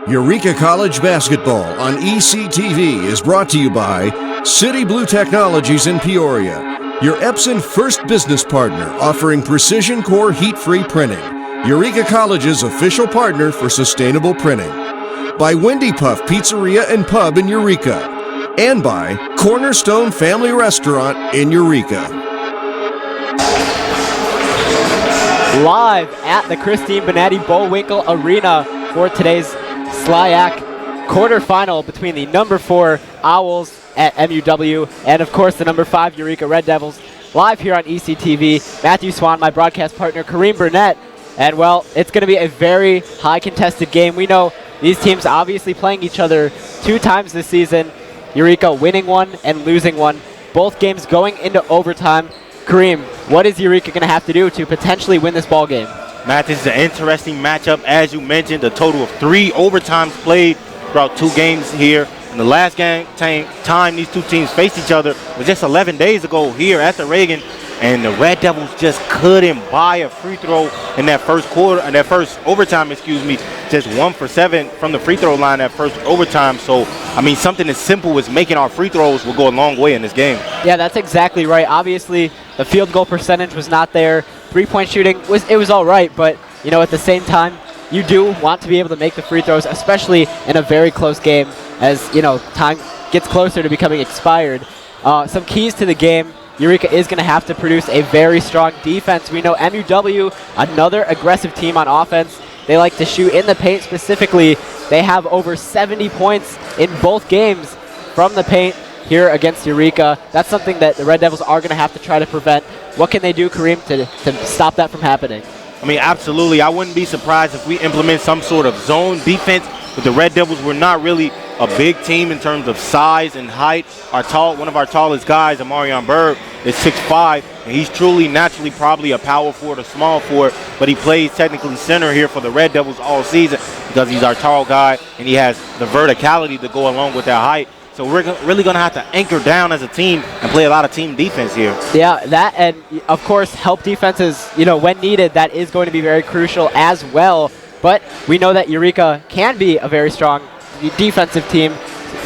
Eureka College Basketball on ECTV is brought to you by City Blue Technologies in Peoria, your Epson first business partner offering precision core heat-free printing, Eureka College's official partner for sustainable printing, by Wendy Puff Pizzeria and Pub in Eureka, and by Cornerstone Family Restaurant in Eureka. Live at the Christine Bonatti Bullwinkle Arena for today's SLIAC quarterfinal between the number 4 Owls at MUW and, of course, the number 5 Eureka Red Devils. Live here on ECTV, Matthew Swan, my broadcast partner, Kareem Burnett. And, well, it's going to be a very high contested game. We know these teams obviously playing each other 2 times this season. Eureka winning one and losing one. Both games going into overtime. Kareem, what is Eureka going to have to do to potentially win this ball game? Matt, this is an interesting matchup. As you mentioned, a total of 3 overtimes played throughout 2 games here. And the last time these 2 teams faced each other was just 11 days ago here at the Reagan. And the Red Devils just couldn't buy a free throw in that first overtime, just 1 for 7 from the free throw line that first overtime. So, I mean, something as simple as making our free throws will go a long way in this game. Yeah, that's exactly right. Obviously, the field goal percentage was not there. 3-point shooting was all right, but, you know, at the same time, you do want to be able to make the free throws, especially in a very close game as, you know, time gets closer to becoming expired. Some keys to the game. Eureka is going to have to produce a very strong defense. We know MUW, another aggressive team on offense. They like to shoot in the paint specifically. They have over 70 points in both games from the paint here against Eureka. That's something that the Red Devils are going to have to try to prevent. What can they do, Kareem, to stop that from happening? I mean, absolutely. I wouldn't be surprised if we implement some sort of zone defense. But the Red Devils were not really a big team in terms of size and height. One of our tallest guys, Amarion Berg, is 6'5", and he's truly, naturally, probably a power forward or small forward, but he plays technically center here for the Red Devils all season because he's our tall guy and he has the verticality to go along with that height. So we're really going to have to anchor down as a team and play a lot of team defense here. Yeah, that and, of course, help defenses, you know, when needed, that is going to be very crucial as well. But we know that Eureka can be a very strong defensive team,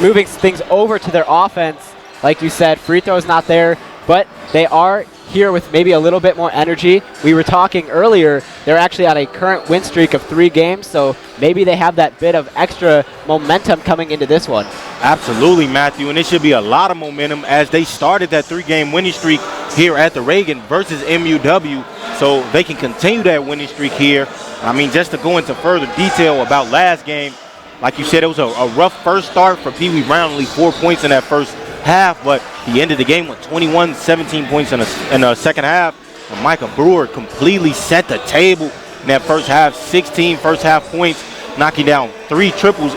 moving things over to their offense. Like you said, free throws not there, but they are here with maybe a little bit more energy. We were talking earlier, they're actually on a current win streak of 3 games, so maybe they have that bit of extra momentum coming into this one. Absolutely, Matthew, and it should be a lot of momentum as they started that 3-game winning streak here at the Reagan versus MUW, so they can continue that winning streak here. I mean, just to go into further detail about last game, like you said, it was a rough first start for Pee Wee Brown, only 4 points in that first half, but he ended the game with 21, 17 points in the second half. And Micah Brewer completely set the table in that first half, 16 first half points, knocking down 3 triples,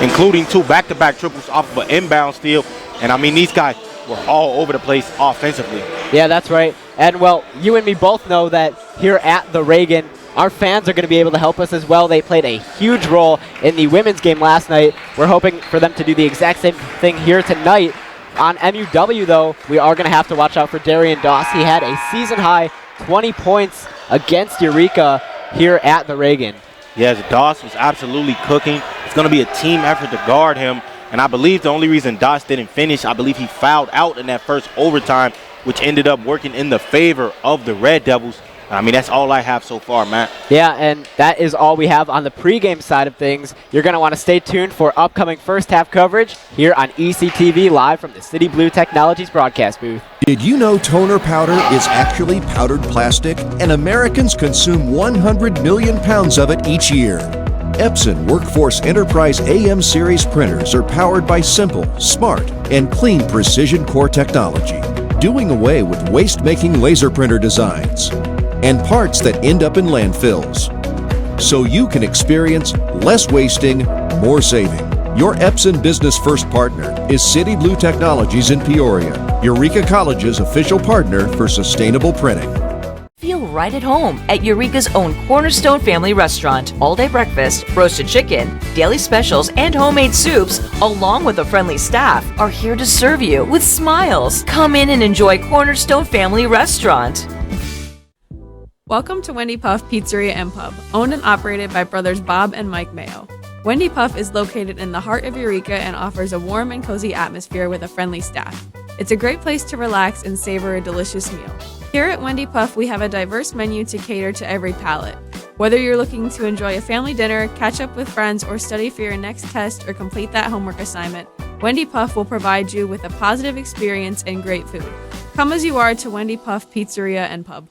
including 2 back-to-back triples off of an inbound steal. And I mean, these guys were all over the place offensively. Yeah, that's right. And well, you and me both know that here at the Reagan, our fans are going to be able to help us as well. They played a huge role in the women's game last night. We're hoping for them to do the exact same thing here tonight. On MUW, though, we are going to have to watch out for Darian Doss. He had a season-high 20 points against Eureka here at the Reagan. Yes, Doss was absolutely cooking. It's going to be a team effort to guard him. And I believe the only reason Doss didn't finish, I believe he fouled out in that first overtime, which ended up working in the favor of the Red Devils. I mean, that's all I have so far, Matt. Yeah, and that is all we have on the pregame side of things. You're going to want to stay tuned for upcoming first-half coverage here on ECTV live from the City Blue Technologies broadcast booth. Did you know toner powder is actually powdered plastic? And Americans consume 100 million pounds of it each year. Epson Workforce Enterprise AM series printers are powered by simple, smart, and clean precision core technology, doing away with waste-making laser printer designs and parts that end up in landfills. so you can experience less wasting, more saving. Your Epson Business First partner is City Blue Technologies in Peoria, Eureka College's official partner for sustainable printing. Feel right at home at Eureka's own Cornerstone Family Restaurant. All-day breakfast, roasted chicken, daily specials, and homemade soups, along with a friendly staff, are here to serve you with smiles. Come in and enjoy Cornerstone Family Restaurant. Welcome to Wendy Puff Pizzeria and Pub, owned and operated by brothers Bob and Mike Mayo. Wendy Puff is located in the heart of Eureka and offers a warm and cozy atmosphere with a friendly staff. It's a great place to relax and savor a delicious meal. Here at Wendy Puff, we have a diverse menu to cater to every palate. Whether you're looking to enjoy a family dinner, catch up with friends, or study for your next test or complete that homework assignment, Wendy Puff will provide you with a positive experience and great food. Come as you are to Wendy Puff Pizzeria and Pub.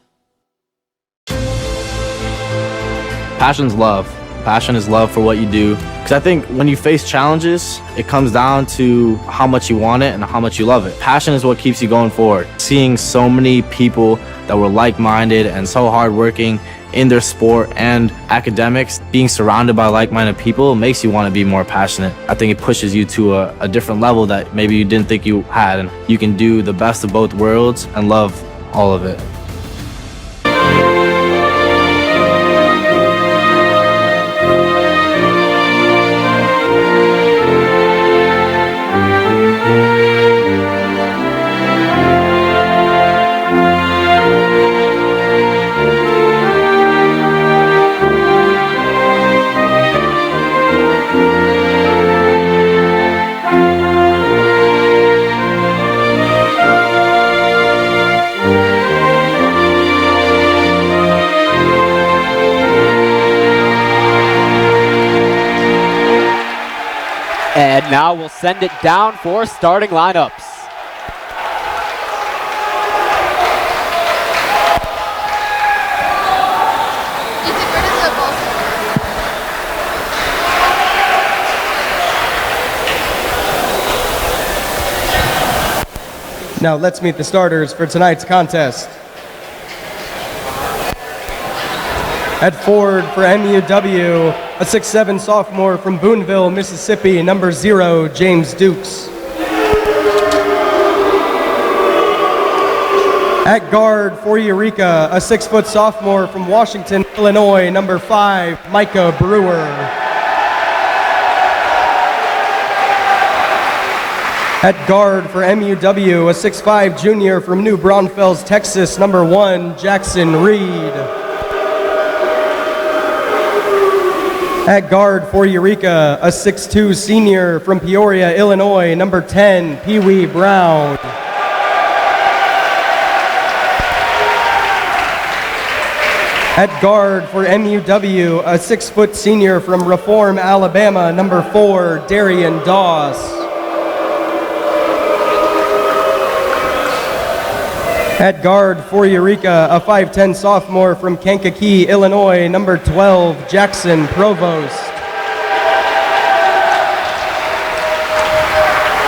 Passion's love. Passion is love for what you do. Because I think when you face challenges, it comes down to how much you want it and how much you love it. Passion is what keeps you going forward. Seeing so many people that were like-minded and so hardworking in their sport and academics, being surrounded by like-minded people makes you want to be more passionate. I think it pushes you to a different level that maybe you didn't think you had. And you can do the best of both worlds and love all of it. And now we'll send it down for starting lineups. Now let's meet the starters for tonight's contest. At forward for MUW, a 6'7" sophomore from Boonville, Mississippi, number 0, James Dukes. At guard for Eureka, a 6' sophomore from Washington, Illinois, number 5, Micah Brewer. At guard for MUW, a 6'5" junior from New Braunfels, Texas, number 1, Jackson Reed. At guard for Eureka, a 6'2" senior from Peoria, Illinois, number 10, Pee Wee Brown. At guard for MUW, a 6' senior from Reform, Alabama, number 4, Darian Doss. At guard for Eureka, a 5'10" sophomore from Kankakee, Illinois, number 12, Jackson Provost.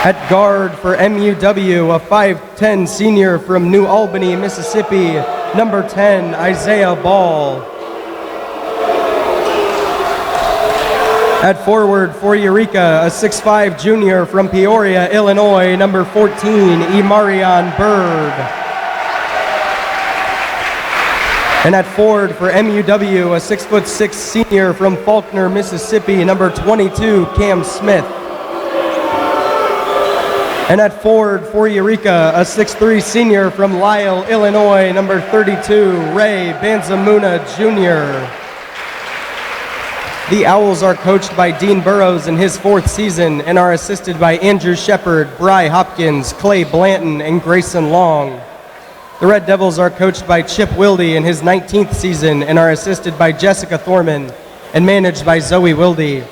At guard for MUW, a 5'10" senior from New Albany, Mississippi, number 10, Isaiah Ball. At forward for Eureka, a 6'5" junior from Peoria, Illinois, number 14, Imarion Bird. And at forward for MUW, a 6'6" senior from Faulkner, Mississippi, number 22, Cam Smith. And at forward for Eureka, a 6'3" senior from Lisle, Illinois, number 32, Ray Banzamuna Jr. The Owls are coached by Dean Burrows in his 4th season and are assisted by Andrew Shepard, Bry Hopkins, Clay Blanton, and Grayson Long. The Red Devils are coached by Chip Wilde in his 19th season and are assisted by Jessica Thorman and managed by Zoe Wilde.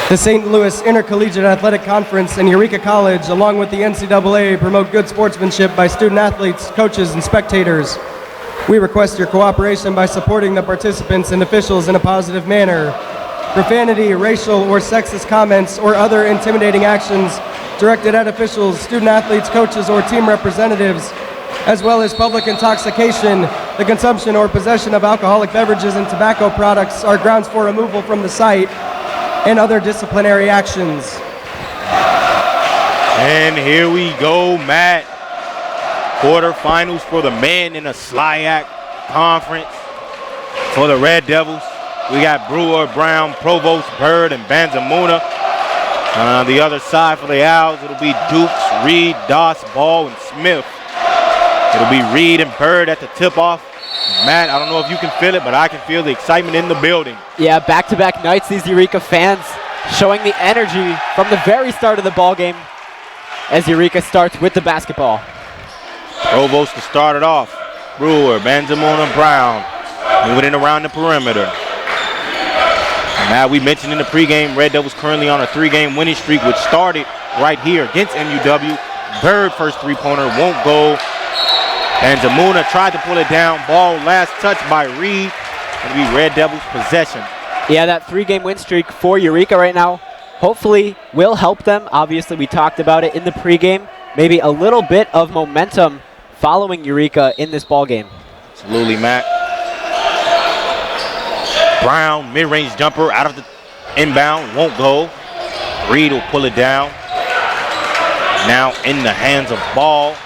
The St. Louis Intercollegiate Athletic Conference and Eureka College, along with the NCAA, promote good sportsmanship by student athletes, coaches, and spectators. We request your cooperation by supporting the participants and officials in a positive manner. Profanity, racial, or sexist comments or other intimidating actions directed at officials, student athletes, coaches, or team representatives, as well as public intoxication The consumption or possession of alcoholic beverages and tobacco products are grounds for removal from the site and other disciplinary actions. And here we go, Matt. Quarterfinals for the men in the SLIAC conference. For the Red Devils, we got Brewer, Brown, Provost, Bird, and Banzamuna. On the other side for the Owls, it'll be Dukes, Reed, Doss, Ball, and Smith. It'll be Reed and Bird at the tip-off. Matt, I don't know if you can feel it, but I can feel the excitement in the building. Yeah, back-to-back nights, these Eureka fans showing the energy from the very start of the ball game as Eureka starts with the basketball. Provost to start it off. Brewer, Banzamuna, Brown. Moving in around the perimeter. Now we mentioned in the pregame, Red Devils currently on a 3-game winning streak, which started right here against MUW. Bird first three-pointer won't go. Banzamuna tried to pull it down. Ball last touch by Reed. It'll be Red Devils possession. Yeah, that 3-game win streak for Eureka right now hopefully will help them. Obviously, we talked about it in the pregame. Maybe a little bit of momentum following Eureka in this ball game. Absolutely, Matt. Brown, mid-range jumper out of the inbound, won't go. Reed will pull it down. Now in the hands of Ball.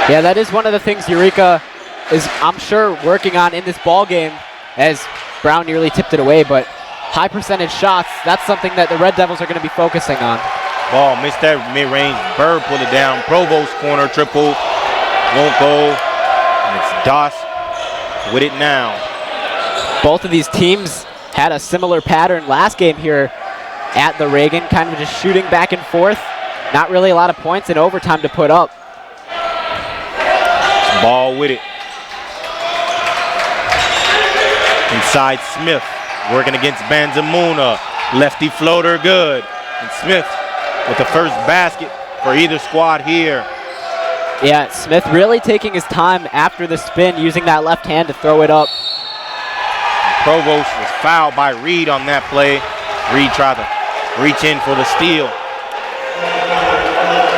Yeah, that is one of the things Eureka is, I'm sure, working on in this ball game, as Brown nearly tipped it away, but high percentage shots, that's something that the Red Devils are going to be focusing on. Ball missed that mid-range. Bird pulled it down. Provost corner triple. Won't go. And it's Doss with it now. Both of these teams had a similar pattern last game here at the Reagan, kind of just shooting back and forth. Not really a lot of points in overtime to put up. Ball with it. Inside Smith, working against Banzamuna. Lefty floater good. And Smith with the first basket for either squad here. Yeah, Smith really taking his time after the spin, using that left hand to throw it up. Provost was fouled by Reed on that play. Reed tried to reach in for the steal.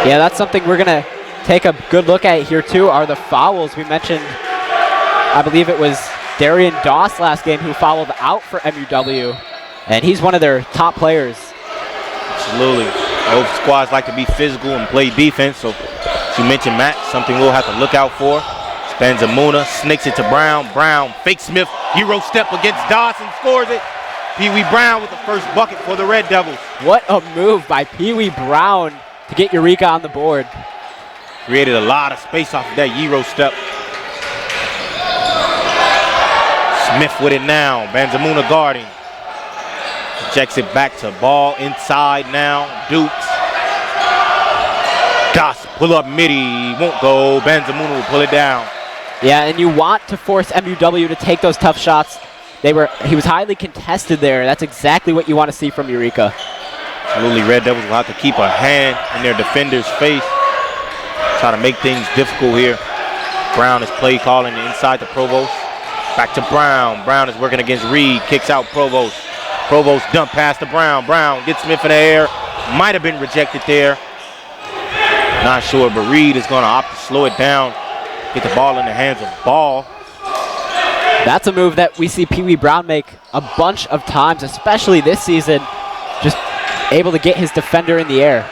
Yeah, that's something we're going to take a good look at here too, are the fouls. We mentioned, I believe it was Darian Doss last game who fouled out for MUW, and he's one of their top players. Absolutely. Both squads like to be physical and play defense, so as you mentioned, Matt, something we'll have to look out for. Banzamuna sneaks it to Brown. Brown fake Smith, hero step against Doss and scores it. Pee Wee Brown with the first bucket for the Red Devils. What a move by Pee Wee Brown to get Eureka on the board. Created a lot of space off of that Euro step. Smith with it now. Banzamuna guarding. Checks it back to Ball inside now. Dukes. Doss pull up midi. Won't go. Banzamuna will pull it down. Yeah, and you want to force MUW to take those tough shots. He was highly contested there. That's exactly what you want to see from Eureka. Absolutely, Red Devils will have to keep a hand in their defender's face. Try to make things difficult here. Brown is play calling inside the Provost. Back to Brown. Brown is working against Reed. Kicks out Provost. Provost dump pass to Brown. Brown gets Smith in the air. Might have been rejected there. Not sure, but Reed is going to opt to slow it down. Get the ball in the hands of Ball. That's a move that we see Pee Wee Brown make a bunch of times, especially this season. Just able to get his defender in the air.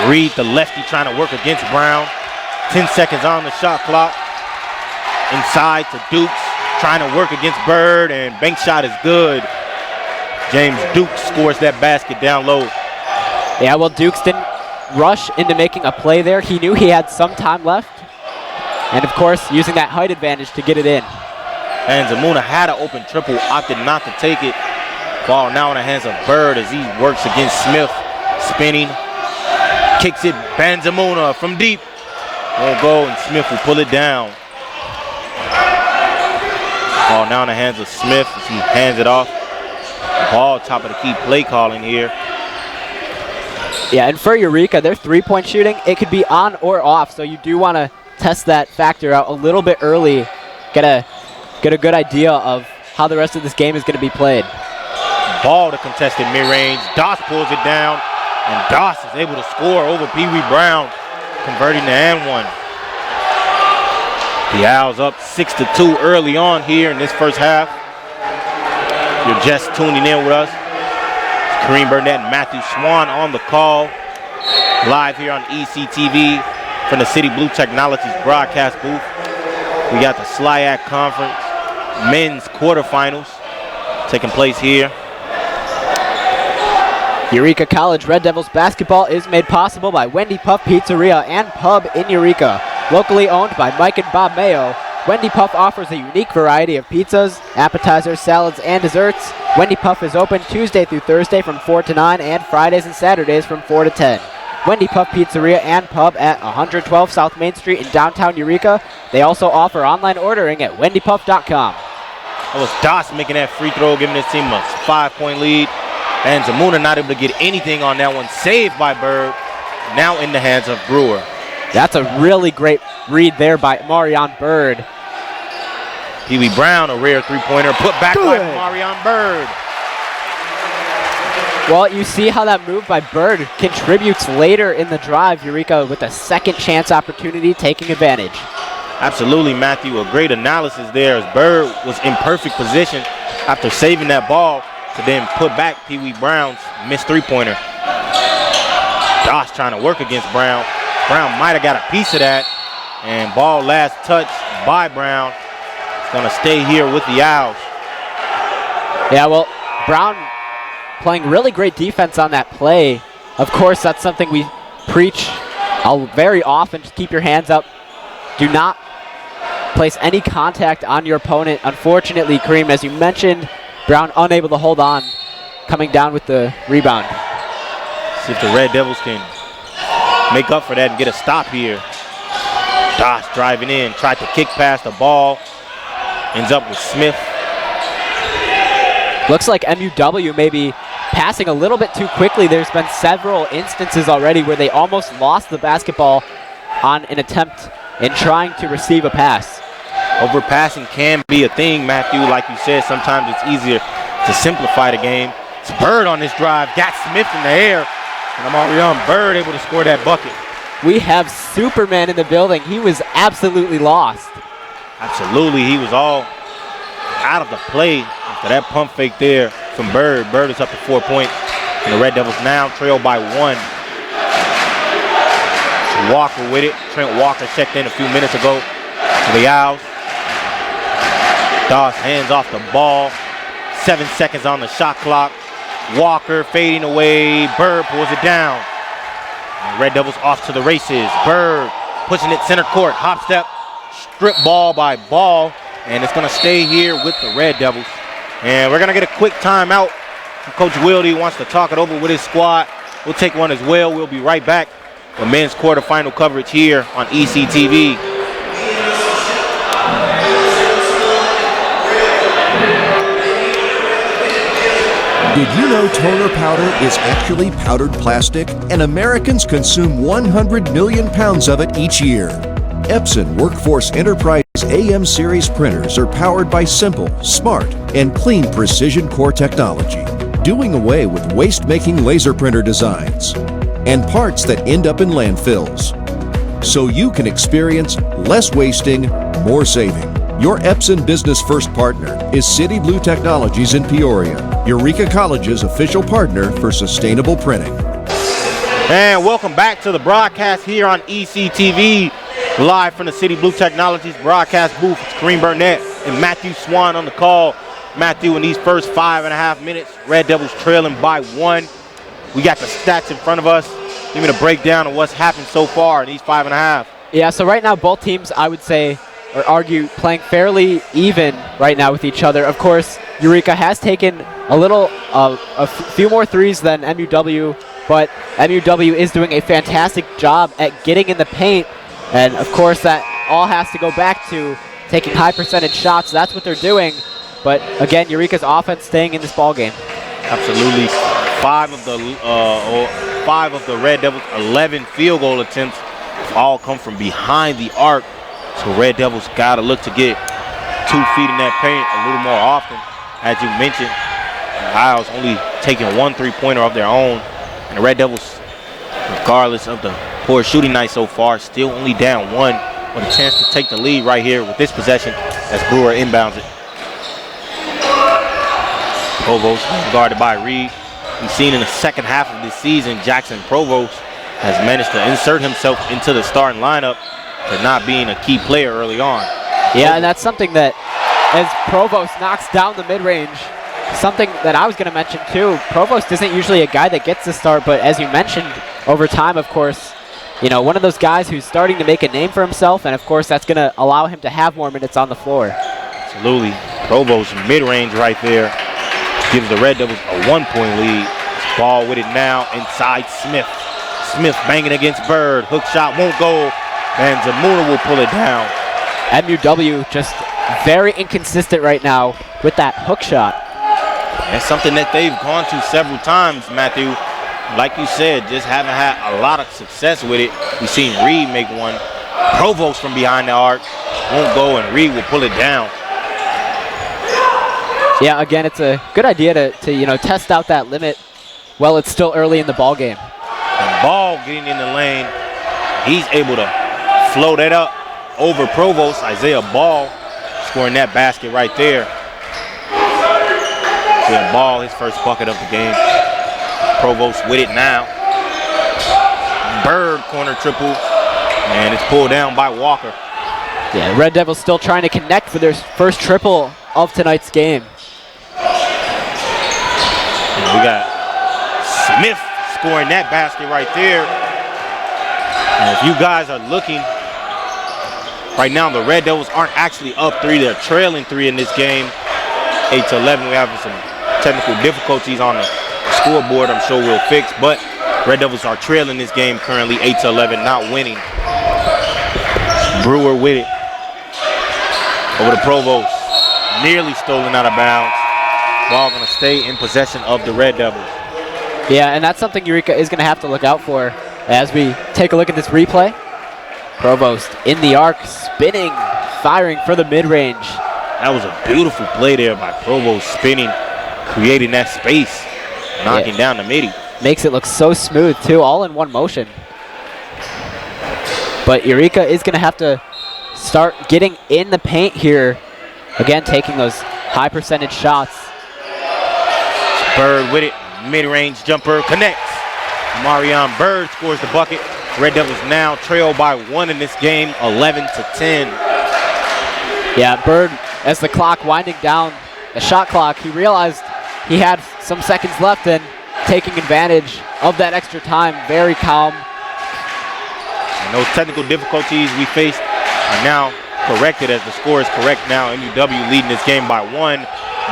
Reed, the lefty, trying to work against Brown. 10 seconds on the shot clock. Inside to Dukes, trying to work against Bird, and bank shot is good. James Dukes scores that basket down low. Yeah, well, Dukes didn't rush into making a play there. He knew he had some time left. And, of course, using that height advantage to get it in. Banzamuna had an open triple, opted not to take it. Ball now in the hands of Bird as he works against Smith. Spinning. Kicks it, Banzamuna from deep. Won't go, and Smith will pull it down. Ball now in the hands of Smith as he hands it off. Ball top of the key play calling here. Yeah, and for Eureka, their three-point shooting, it could be on or off, so you do want to test that factor out a little bit early. Get a good idea of how the rest of this game is going to be played. Ball to contested mid-range. Doss pulls it down, and Doss is able to score over Pee Wee Brown, converting to and one. The Owls up 6-2 early on here in this first half. You're just tuning in with us. Kareem Burnett and Matthew Swan on the call. Live here on ECTV from the City Blue Technologies broadcast booth. We got the SLIAC Conference men's quarterfinals taking place here. Eureka College Red Devils basketball is made possible by Wendy Puff Pizzeria and Pub in Eureka. Locally owned by Mike and Bob Mayo, Wendy Puff offers a unique variety of pizzas, appetizers, salads, and desserts. Wendy Puff is open Tuesday through Thursday from 4 to 9 and Fridays and Saturdays from 4 to 10. Wendy Puff Pizzeria and Pub at 112 South Main Street in downtown Eureka. They also offer online ordering at wendypuff.com. That was Doss making that free throw, giving his team a 5-point lead. And Zamuna not able to get anything on that one. Saved by Bird. Now in the hands of Brewer. That's a really great read there by Marion Bird. Pee Wee Brown, a rare three-pointer, put back by Marion Bird. Well, you see how that move by Bird contributes later in the drive. Eureka with a second chance opportunity, taking advantage. Absolutely, Matthew. A great analysis there as Bird was in perfect position after saving that ball to then put back Pee Wee Brown's missed three-pointer. Doss trying to work against Brown. Brown might have got a piece of that. And ball last touch by Brown. Going to stay here with the Owls. Yeah, well, Brown playing really great defense on that play. Of course, that's something we preach very often. Just keep your hands up. Do not place any contact on your opponent. Unfortunately, Kareem, as you mentioned, Brown unable to hold on, coming down with the rebound. See if the Red Devils can make up for that and get a stop here. Doss driving in, tried to kick past the ball. Ends up with Smith. Looks like MUW may be passing a little bit too quickly. There's been several instances already where they almost lost the basketball on an attempt in trying to receive a pass. Overpassing can be a thing, Matthew. Like you said, sometimes it's easier to simplify the game. It's Bird on this drive, got Smith in the air, and Marion Bird able to score that bucket. We have Superman in the building. He was absolutely lost. Absolutely, he was all out of the play after that pump fake there from Bird. Bird is up to 4 points, and the Red Devils now trail by 1. Walker with it. Trent Walker checked in a few minutes ago for the Owls. Doss hands off the ball. 7 seconds on the shot clock. Walker fading away. Bird pulls it down. And Red Devils off to the races. Bird pushing it center court. Hop step. Strip ball by Ball. And it's going to stay here with the Red Devils. And we're going to get a quick timeout. Coach Wilde wants to talk it over with his squad. We'll take one as well. We'll be right back for men's quarterfinal coverage here on ECTV. Did you know toner powder is actually powdered plastic, and Americans consume 100 million pounds of it each year? Epson Workforce Enterprise AM series printers are powered by simple, smart, and clean precision core technology, doing away with waste-making laser printer designs and parts that end up in landfills, so you can experience less wasting, more saving. Your Epson Business First partner is City Blue Technologies in Peoria, Eureka College's official partner for sustainable printing. And welcome back to the broadcast here on ECTV, live from the City Blue Technologies broadcast booth. It's Kareem Burnett and Matthew Swan on the call. Matthew, in these first 5.5 minutes, Red Devils trailing by 1. We got the stats in front of us. Give me the breakdown of what's happened so far in these 5.5. Yeah, so right now both teams, I would say, or argue, playing fairly even right now with each other. Of course, Eureka has taken a few more threes than MUW, but MUW is doing a fantastic job at getting in the paint. And of course, that all has to go back to taking high percentage shots. That's what they're doing. But again, Eureka's offense staying in this ball game. Absolutely. 5 of the Red Devils' 11 field goal attempts all come from behind the arc. So Red Devils got to look to get 2 feet in that paint a little more often. As you mentioned, the Owls only taking 1 3-pointer of their own. And the Red Devils, regardless of the poor shooting night so far, still only down 1 with a chance to take the lead right here with this possession as Brewer inbounds it. Provost guarded by Reed. We've seen in the second half of this season, Jackson Provost has managed to insert himself into the starting lineup for not being a key player early on. Yeah, and that's something that as Provost knocks down the mid-range, something that I was going to mention too, Provost isn't usually a guy that gets the start, but as you mentioned, over time, of course, you know, one of those guys who's starting to make a name for himself, and of course that's going to allow him to have more minutes on the floor. Absolutely. Provost mid-range right there gives the Red Devils a 1-point lead. Ball with it now inside Smith. Smith banging against Bird. Hook shot won't go, and Zamuna will pull it down. MUW just very inconsistent right now with that hook shot. That's something that they've gone to several times, Matthew. Like you said, just haven't had a lot of success with it. We've seen Reed make one. Provost from behind the arc won't go, and Reed will pull it down. Yeah, again, it's a good idea to you know, test out that limit while it's still early in the ball game. And Ball getting in the lane. He's able to float it up over Provost. Isaiah Ball scoring that basket right there. Seeing Ball, his first bucket of the game. Provost with it now. Bird corner triple, and it's pulled down by Walker. Yeah, Red Devils still trying to connect for their first triple of tonight's game. And we got Smith scoring that basket right there. And if you guys are looking, right now the Red Devils aren't actually up 3. They're trailing 3 in this game. 8-11. We're having some technical difficulties on the scoreboard. I'm sure we'll fix, but Red Devils are trailing this game currently 8-11, not winning. Brewer with it. Over to Provost. Nearly stolen out of bounds. Ball going to stay in possession of the Red Devils. Yeah, and that's something Eureka is going to have to look out for as we take a look at this replay. Provost in the arc, spinning, firing for the mid-range. That was a beautiful play there by Provost, spinning, creating that space, knocking down the midi. Makes it look so smooth, too, all in one motion. But Eureka is going to have to start getting in the paint here. Again, taking those high percentage shots. Bird with it, mid-range jumper, connects. Marion Bird scores the bucket. Red Devils now trail by 1 in this game, 11-10. Yeah, Bird, as the clock winding down, the shot clock, he realized he had some seconds left and taking advantage of that extra time. Very calm. And those technical difficulties we faced are now corrected as the score is correct now. MUW leading this game by 1.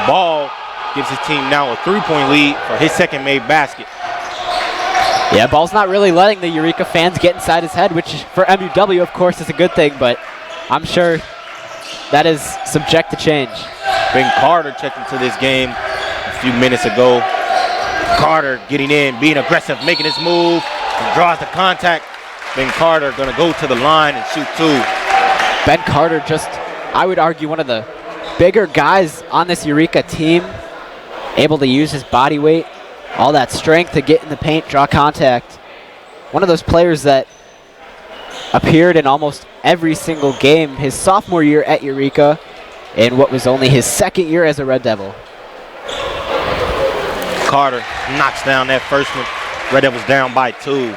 Ball gives his team now a 3-point lead for his second made basket. Yeah, Ball's not really letting the Eureka fans get inside his head, which for MUW, of course, is a good thing, but I'm sure that is subject to change. Ben Carter checked into this game a few minutes ago. Carter getting in, being aggressive, making his move, and draws the contact. Ben Carter going to go to the line and shoot 2. Ben Carter, just, I would argue, one of the bigger guys on this Eureka team, able to use his body weight, all that strength to get in the paint, draw contact. One of those players that appeared in almost every single game his sophomore year at Eureka in what was only his second year as a Red Devil. Carter knocks down that first one. Red Devils down by 2.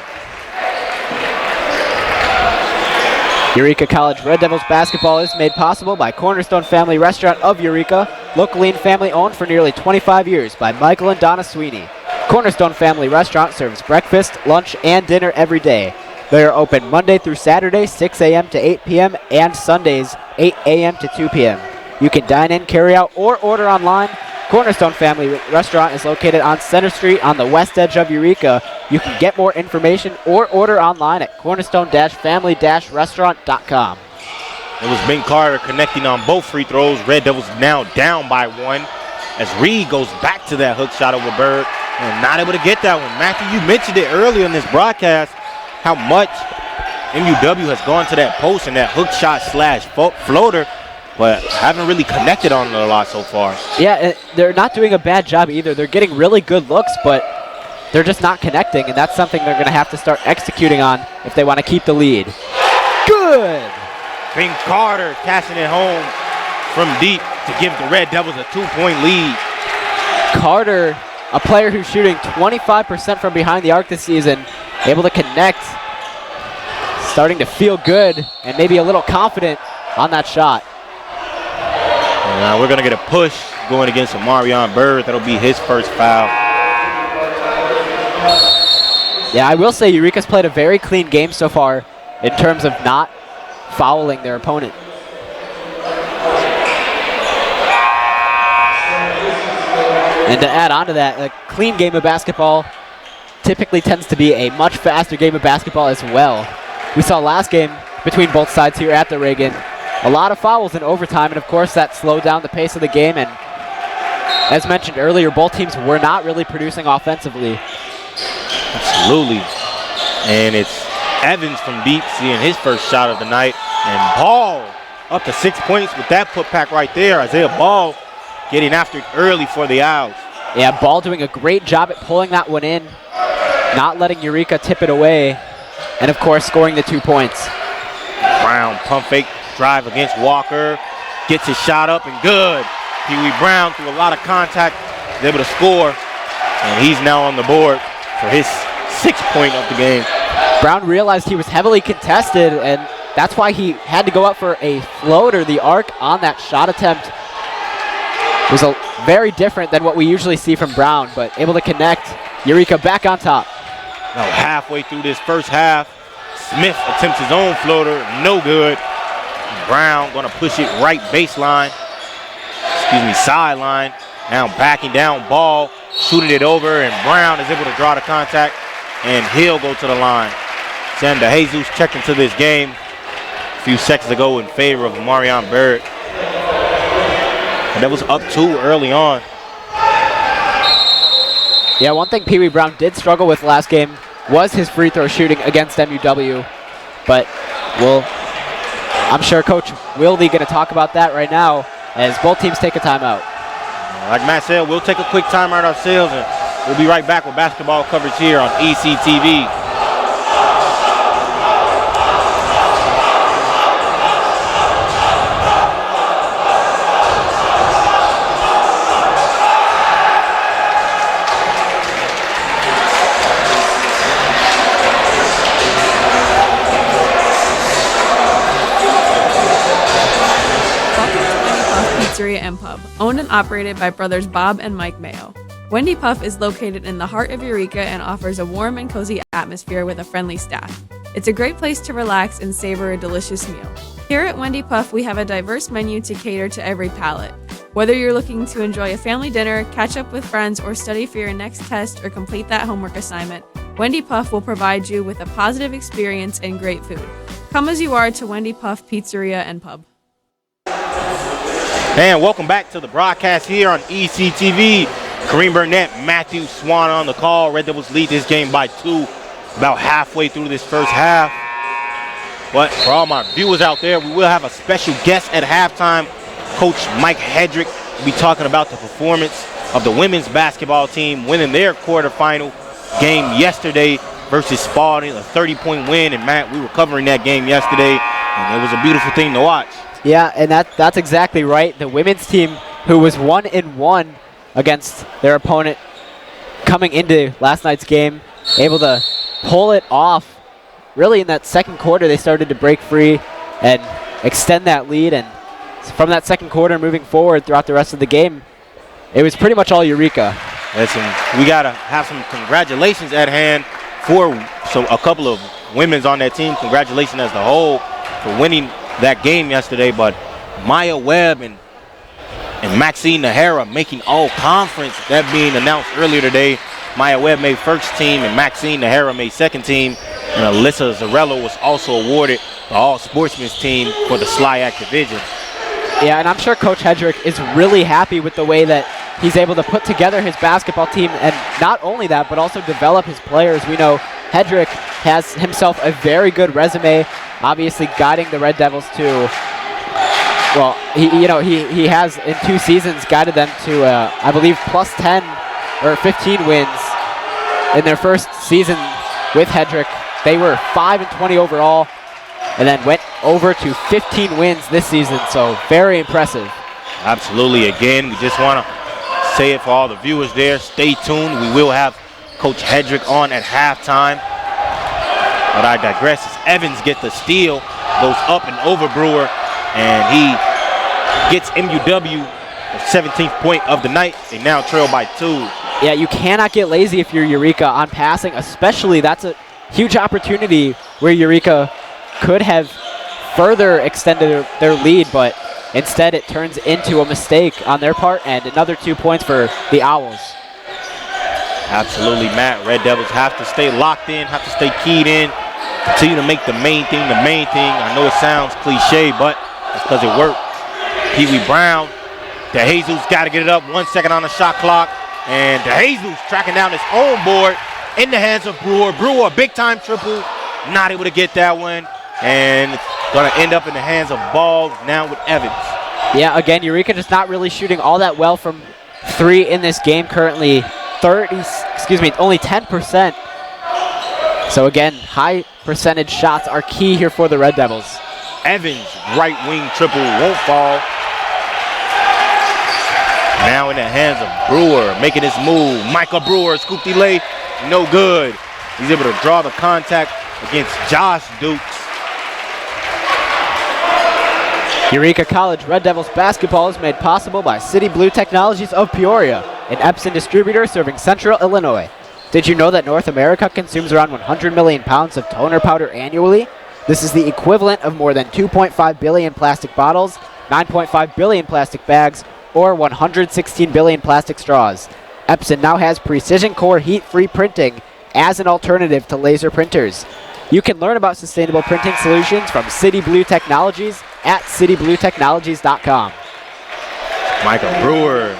Eureka College Red Devils basketball is made possible by Cornerstone Family Restaurant of Eureka, locally and family owned for nearly 25 years by Michael and Donna Sweeney. Cornerstone Family Restaurant serves breakfast, lunch, and dinner every day. They are open Monday through Saturday, 6 a.m. to 8 p.m., and Sundays, 8 a.m. to 2 p.m. You can dine in, carry out, or order online. Cornerstone Family Restaurant is located on Center Street on the west edge of Eureka. You can get more information or order online at cornerstone-family-restaurant.com. It was Ben Carter connecting on both free throws. Red Devils now down by 1 as Reed goes back to that hook shot over Bird and not able to get that one. Matthew, you mentioned it earlier in this broadcast how much MUW has gone to that post and that hook shot slash floater, but haven't really connected on it a lot so far. Yeah, they're not doing a bad job either. They're getting really good looks, but they're just not connecting, and that's something they're going to have to start executing on if they want to keep the lead. Good! Ben Carter cashing it home from deep to give the Red Devils a 2-point lead. Carter, a player who's shooting 25% from behind the arc this season, able to connect, starting to feel good and maybe a little confident on that shot. And now we're going to get a push going against Omarion Bird. That'll be his first foul. Yeah, I will say Eureka's played a very clean game so far in terms of not fouling their opponent. And to add on to that, a clean game of basketball typically tends to be a much faster game of basketball as well. We saw last game between both sides here at the Reagan. A lot of fouls in overtime, and of course that slowed down the pace of the game. And as mentioned earlier, both teams were not really producing offensively. Absolutely. And it's Evans from deep seeing his first shot of the night. And Ball up to 6 points with that putback right there. Isaiah Ball getting after it early for the Owls. Yeah, Ball doing a great job at pulling that one in, not letting Eureka tip it away, and of course scoring the 2 points. Brown pump fake drive against Walker. Gets his shot up and good. Pee Wee Brown through a lot of contact, is able to score. And he's now on the board for his 6th point of the game. Brown realized he was heavily contested, and that's why he had to go up for a floater. The arc on that shot attempt was very different than what we usually see from Brown, but able to connect. Eureka back on top. Now halfway through this first half, Smith attempts his own floater, no good. Brown gonna push it right baseline, sideline. Now backing down, Ball, shooting it over, and Brown is able to draw the contact, and he'll go to the line. Sam DeJesus checked into this game a few seconds ago in favor of Omarion Bird. And that was up 2 early on. Yeah, one thing Pee Wee Brown did struggle with last game was his free throw shooting against MUW, but I'm sure Coach Wilde going to talk about that right now as both teams take a timeout. Like Matt said, we'll take a quick timeout ourselves, and we'll be right back with basketball coverage here on ECTV. Pizzeria and Pub, owned and operated by brothers Bob and Mike Mayo. Wendy Puff is located in the heart of Eureka and offers a warm and cozy atmosphere with a friendly staff. It's a great place to relax and savor a delicious meal. Here at Wendy Puff, we have a diverse menu to cater to every palate. Whether you're looking to enjoy a family dinner, catch up with friends, or study for your next test or complete that homework assignment, Wendy Puff will provide you with a positive experience and great food. Come as you are to Wendy Puff Pizzeria and Pub. And welcome back to the broadcast here on ECTV. Kareem Burnett, Matthew Swan on the call. Red Devils lead this game by 2 about halfway through this first half. But for all my viewers out there, we will have a special guest at halftime. Coach Mike Hedrick will be talking about the performance of the women's basketball team winning their quarterfinal game yesterday versus Spalding, a 30-point win. And Matt, we were covering that game yesterday, and it was a beautiful thing to watch. Yeah, and that's exactly right. The women's team, who was 1-1 against their opponent coming into last night's game, able to pull it off. Really in that second quarter, they started to break free and extend that lead. And from that second quarter moving forward throughout the rest of the game, it was pretty much all Eureka. Listen, we got to have some congratulations at hand for a couple of women's on that team. Congratulations as the whole for winning that game yesterday, but Maya Webb and Maxine Nahara making all conference. That being announced earlier today. Maya Webb made first team and Maxine Nahara made second team, and Alyssa Zarello was also awarded the all sportsmen's team for the SLIAC division. Yeah, and I'm sure Coach Hedrick is really happy with the way that he's able to put together his basketball team, and not only that, but also develop his players. We know Hedrick has himself a very good resume, obviously guiding the Red Devils to, well, he has in 2 seasons guided them to, I believe, plus 10 or 15 wins in their first season with Hedrick. They were 5-20 overall. and then went over to 15 wins this season, so very impressive. Absolutely. Again, we just want to say it for all the viewers there. Stay tuned. We will have Coach Hedrick on at halftime. But I digress. As Evans gets the steal, goes up and over Brewer, and he gets MUW the 17th point of the night. They now trail by 2. Yeah, you cannot get lazy if you're Eureka on passing, especially that's a huge opportunity where Eureka could have further extended their lead, but instead it turns into a mistake on their part, and another 2 points for the Owls. Absolutely, Matt. Red Devils have to stay locked in, have to stay keyed in, continue to make the main thing the main thing. I know it sounds cliche, but it's because it worked. Pee Wee Brown, DeJesus got to get it up, 1 second on the shot clock, and DeJesus tracking down his own board in the hands of Brewer. Brewer, big time triple, not able to get that one, and it's going to end up in the hands of Ball now with Evans. Yeah, again, Eureka just not really shooting all that well from 3 in this game currently. Only 10%. So again, high percentage shots are key here for the Red Devils. Evans, right wing triple, won't fall. Now in the hands of Brewer, making his move. Michael Brewer, scoop delay, no good. He's able to draw the contact against Josh Dukes. Eureka College Red Devils basketball is made possible by City Blue Technologies of Peoria, an Epson distributor serving Central Illinois. Did you know that North America consumes around 100 million pounds of toner powder annually? This is the equivalent of more than 2.5 billion plastic bottles, 9.5 billion plastic bags, or 116 billion plastic straws. Epson now has precision core heat-free printing as an alternative to laser printers. You can learn about sustainable printing solutions from City Blue Technologies at citybluetechnologies.com. Michael Brewer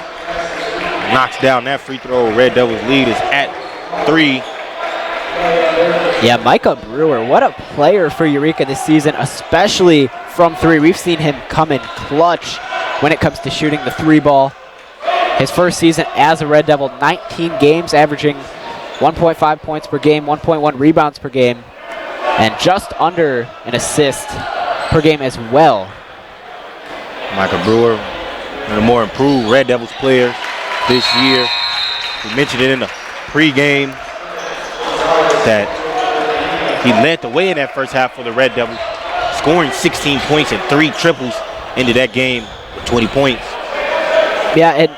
knocks down that free throw. Red Devils lead is at 3. Yeah, Micah Brewer, what a player for Eureka this season, especially from 3. We've seen him come in clutch when it comes to shooting the 3 ball. His first season as a Red Devil, 19 games, averaging 1.5 points per game, 1.1 rebounds per game, and just under an assist per game as well. Michael Brewer, one of the more improved Red Devils players this year. We mentioned it in the pregame that he led the way in that first half for the Red Devils, scoring 16 points and 3 triples into that game with 20 points. Yeah, and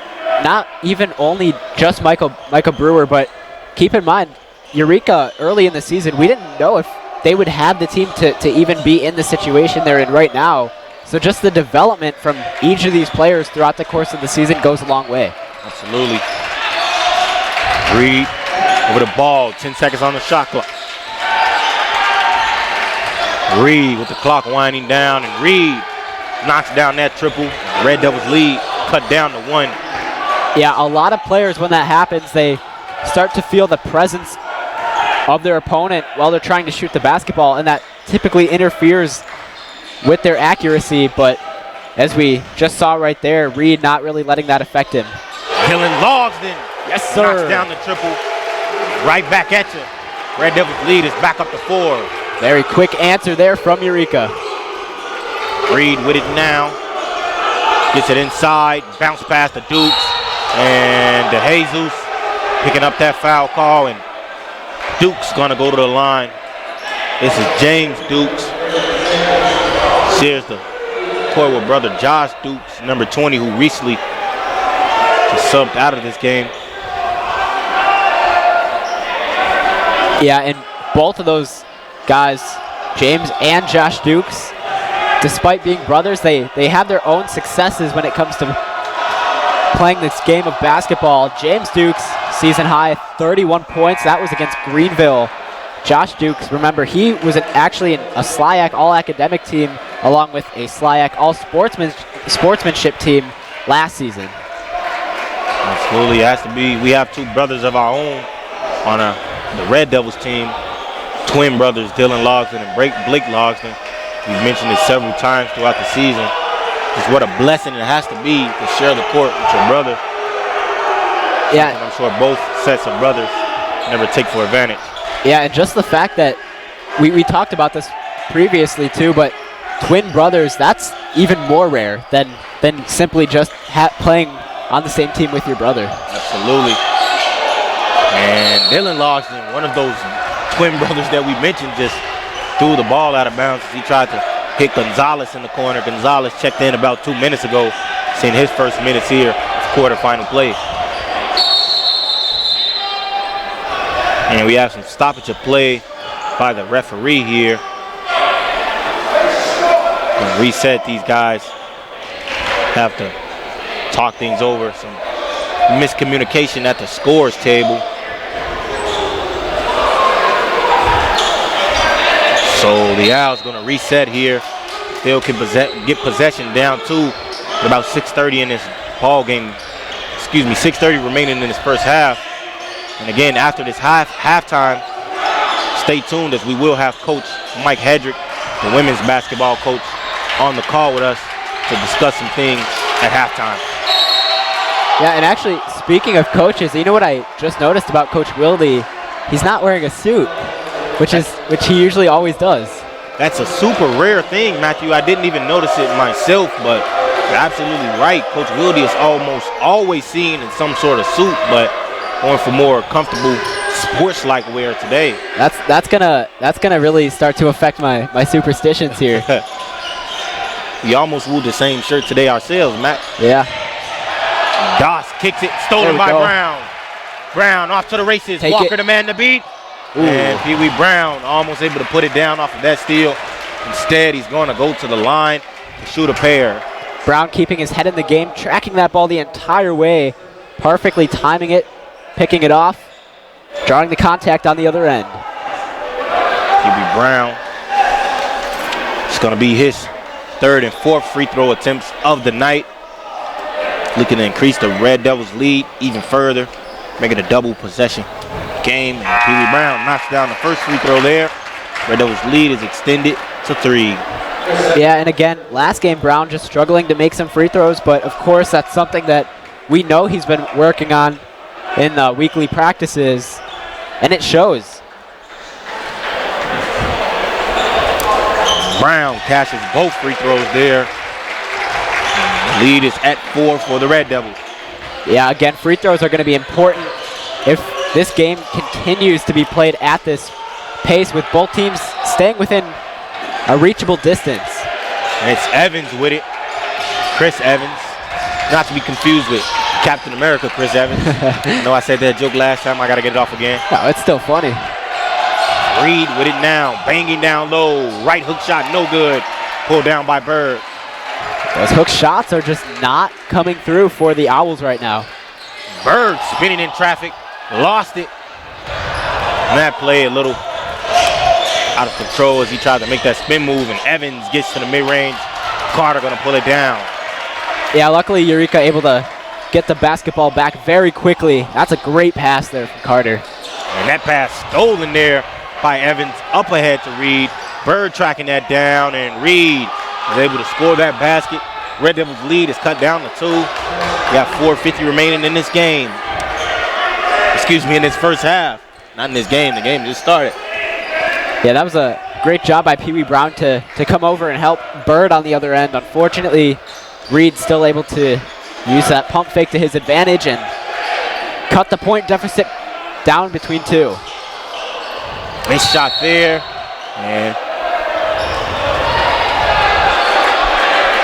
not even only just Michael Brewer, but keep in mind, Eureka early in the season, we didn't know if they would have the team to even be in the situation they're in right now. So just the development from each of these players throughout the course of the season goes a long way. Absolutely. Reed over the ball, 10 seconds on the shot clock. Reed with the clock winding down, and Reed knocks down that triple. Red Devils lead cut down to 1. Yeah, a lot of players, when that happens, they start to feel the presence of their opponent while they're trying to shoot the basketball, and that typically interferes with their accuracy, but as we just saw right there, Reed not really letting that affect him. Dylan Logsdon, yes sir, knocks down the triple. Right back at you. Red Devils lead is back up to 4. Very quick answer there from Eureka. Reed with it now. Gets it inside, bounce past the Dukes, and DeJesus picking up that foul call, and Dukes gonna go to the line. This is James Dukes. Shares the court with brother Josh Dukes, number 20, who recently just subbed out of this game. Yeah, and both of those guys, James and Josh Dukes, despite being brothers, they have their own successes when it comes to playing this game of basketball. James Dukes, season high, 31 points. That was against Greenville. Josh Dukes, remember, he was actually in a SLIAC all-academic team along with a SLIAC all-sportsmanship team last season. Absolutely, it has to be. We have 2 brothers of our own on the Red Devils team. Twin brothers, Dylan Logsdon and Blake Logsdon. We've mentioned it several times throughout the season. Just what a blessing it has to be to share the court with your brother. Yeah, and I'm sure both sets of brothers never take for advantage. Yeah, and just the fact that we talked about this previously too, but twin brothers, that's even more rare than simply just playing on the same team with your brother. Absolutely. And Dylan Lawson, one of those twin brothers that we mentioned, just threw the ball out of bounds as he tried to hit Gonzalez in the corner. Gonzalez checked in about 2 minutes ago, seeing his first minutes here of quarterfinal play. And we have some stoppage of play by the referee here. And reset, these guys have to talk things over. Some miscommunication at the scores table. So the Owls going to reset here. Still can get possession down two with about 6:30 in this ball game. 6:30 remaining in this first half. And again, after this halftime, stay tuned as we will have Coach Mike Hedrick, the women's basketball coach, on the call with us to discuss some things at halftime. Yeah, and actually, speaking of coaches, you know what I just noticed about Coach Wilde? He's not wearing a suit, which he usually always does. That's a super rare thing, Matthew. I didn't even notice it myself, but you're absolutely right. Coach Wilde is almost always seen in some sort of suit, but going for more comfortable sports-like wear today. That's gonna really start to affect my superstitions here. We almost wore the same shirt today ourselves, Matt. Yeah. Doss kicks it, stolen by Brown. Brown off to the races. Walker the man to beat. Ooh. And Pee Wee Brown almost able to put it down off of that steal. Instead, he's going to go to the line to shoot a pair. Brown keeping his head in the game, tracking that ball the entire way, perfectly timing it, picking it off, drawing the contact on the other end. Pee Wee Brown. It's going to be his third and fourth free throw attempts of the night. Looking to increase the Red Devils' lead even further, making a double possession game. And Pee Wee Brown knocks down the first free throw there. Red Devils' lead is extended to 3. Yeah, and again, last game Brown just struggling to make some free throws, but of course that's something that we know he's been working on in the weekly practices, and it shows. Brown cashes both free throws there. The lead is at 4 for the Red Devils. Yeah, again, free throws are going to be important if this game continues to be played at this pace with both teams staying within a reachable distance. And it's Evans with it. Chris Evans. Not to be confused with Captain America Chris Evans. I know I said that joke last time. I got to get it off again. No, it's still funny. Reed with it now. Banging down low. Right hook shot, no good. Pulled down by Bird. Those hook shots are just not coming through for the Owls right now. Bird spinning in traffic. Lost it. And that play a little out of control as he tried to make that spin move, and Evans gets to the mid-range. Carter gonna pull it down. Yeah, luckily Eureka able to get the basketball back very quickly. That's a great pass there from Carter. And that pass stolen there by Evans, up ahead to Reed. Bird tracking that down, and Reed is able to score that basket. Red Devils' lead is cut down to 2. We got 4:50 remaining in this game. In this first half. Not in this game. The game just started. Yeah, that was a great job by Pee Wee Brown to come over and help Bird on the other end. Unfortunately, Reed still able to use that pump fake to his advantage and cut the point deficit down between 2. Nice shot there. And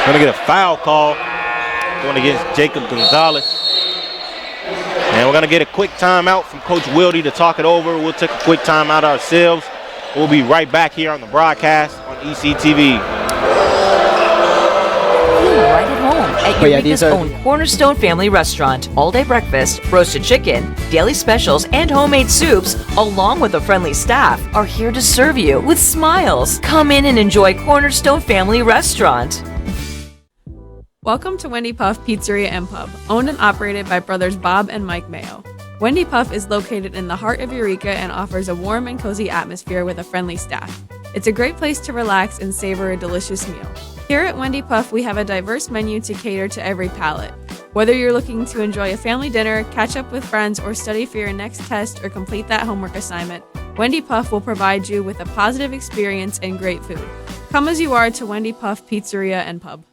gonna get a foul call going against Jacob Gonzalez. And we're gonna get a quick timeout from Coach Wilde to talk it over. We'll take a quick timeout ourselves. We'll be right back here on the broadcast on ECTV. Right at home at Eureka's own Cornerstone Family Restaurant. All-day breakfast, roasted chicken, daily specials, and homemade soups, along with a friendly staff, are here to serve you with smiles. Come in and enjoy Cornerstone Family Restaurant. Welcome to Wendy Puff Pizzeria and Pub, owned and operated by brothers Bob and Mike Mayo. Wendy Puff is located in the heart of Eureka and offers a warm and cozy atmosphere with a friendly staff. It's a great place to relax and savor a delicious meal. Here at Wendy Puff, we have a diverse menu to cater to every palate. Whether you're looking to enjoy a family dinner, catch up with friends, or study for your next test or complete that homework assignment, Wendy Puff will provide you with a positive experience and great food. Come as you are to Wendy Puff Pizzeria and Pub.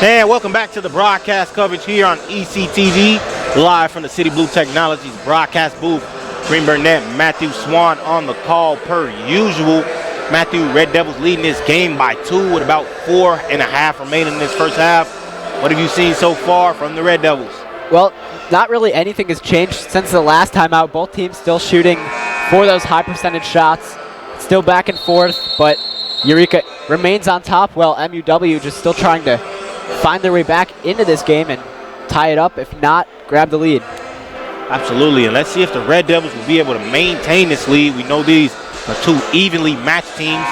And welcome back to the broadcast coverage here on ECTV, live from the City Blue Technologies broadcast booth. Green Burnett, Matthew Swan on the call per usual. Matthew, Red Devils leading this game by 2 with about 4.5 remaining in this first half. What have you seen so far from the Red Devils? Well, not really anything has changed since the last time out. Both teams still shooting for those high percentage shots. Still back and forth, but Eureka remains on top. Well, MUW just still trying to find their way back into this game and tie it up. If not, grab the lead. Absolutely, and let's see if the Red Devils will be able to maintain this lead. We know these are two evenly matched teams,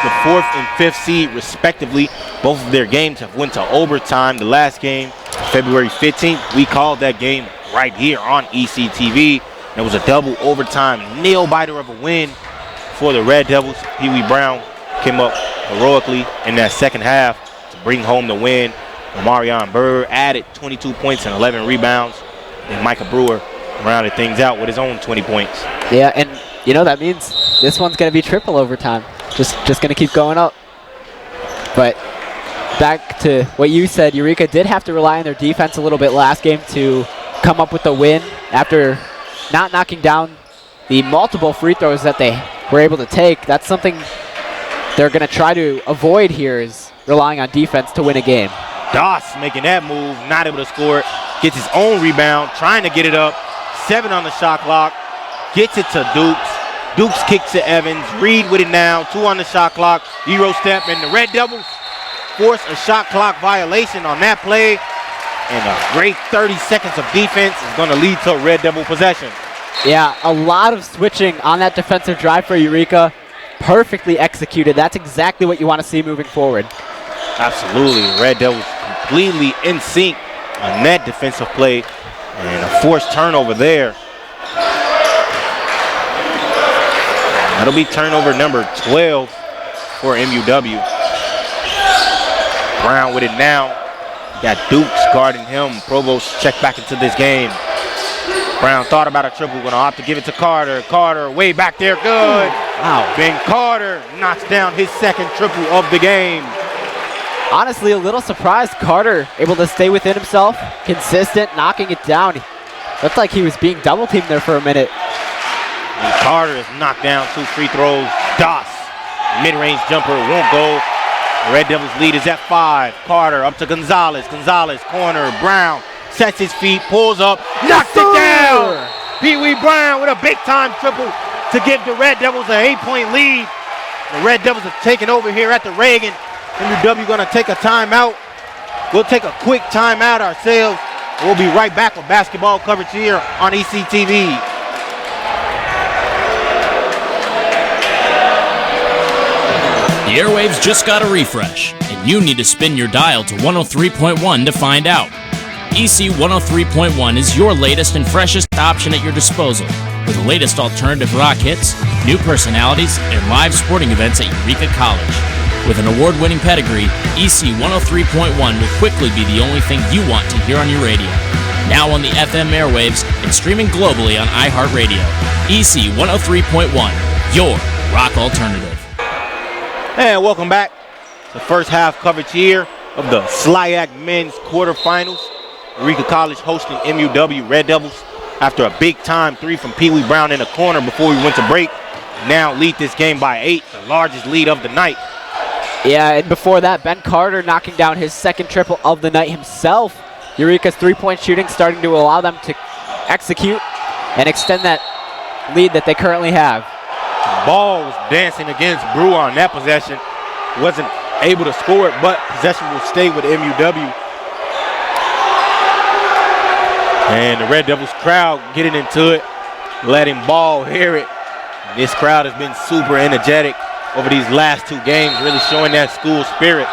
the 4th and 5th seed respectively. Both of their games have went to overtime. The last game, February 15th, we called that game right here on ECTV. It was a double overtime nail-biter of a win for the Red Devils. Pee Wee Brown came up heroically in that second half to bring home the win. Omarion Burr added 22 points and 11 rebounds. And Micah Brewer rounded things out with his own 20 points. Yeah, and that means this one's going to be triple overtime. Just going to keep going up. But back to what you said, Eureka did have to rely on their defense a little bit last game to come up with the win after not knocking down the multiple free throws that they were able to take. That's something they're going to try to avoid here, is relying on defense to win a game. Doss making that move, not able to score it. Gets his own rebound, trying to get it up. 7 on the shot clock. Gets it to Dukes. Dukes kicks to Evans. Reed with it now. 2 on the shot clock. Euro step, and the Red Devils force a shot clock violation on that play. And a great 30 seconds of defense is going to lead to a Red Devil possession. Yeah, a lot of switching on that defensive drive for Eureka. Perfectly executed. That's exactly what you want to see moving forward. Absolutely. Red Devils completely in sync on that defensive play. And a forced turnover there. That'll be turnover number 12 for MUW. Brown with it now. Got Dukes guarding him. Provost checked back into this game. Brown thought about a triple. Going to opt to give it to Carter. Carter way back there. Good. Wow. Ben Carter knocks down his second triple of the game. Honestly, a little surprised. Carter able to stay within himself, consistent, knocking it down. Looked like he was being double teamed there for a minute. And Carter is knocked down 2 free throws. Doss, mid-range jumper, won't go. The Red Devils lead is at 5. Carter up to Gonzalez. Gonzalez, corner. Brown sets his feet, pulls up, knocks it down. Pee Wee Brown with a big-time triple to give the Red Devils an 8-point lead. The Red Devils have taken over here at the Reagan. MUW going to take a timeout. We'll take a quick timeout ourselves. We'll be right back with basketball coverage here on ECTV. The airwaves just got a refresh, and you need to spin your dial to 103.1 to find out. EC 103.1 is your latest and freshest option at your disposal, with the latest alternative rock hits, new personalities, and live sporting events at Eureka College. With an award-winning pedigree, EC 103.1 will quickly be the only thing you want to hear on your radio. Now on the FM airwaves and streaming globally on iHeartRadio. EC 103.1, your rock alternative. And welcome back to the first half coverage here of the SLIAC men's quarterfinals. Eureka College hosting MUW Red Devils after a big-time 3 from Pee Wee Brown in the corner before we went to break. Now lead this game by 8, the largest lead of the night. Yeah, and before that, Ben Carter knocking down his second triple of the night himself. Eureka's 3-point shooting starting to allow them to execute and extend that lead that they currently have. Ball was dancing against Brewer on that possession. Wasn't able to score it, but possession will stay with MUW. And the Red Devils crowd getting into it, letting Ball hear it. This crowd has been super energetic over these last 2 games, really showing that school spirit.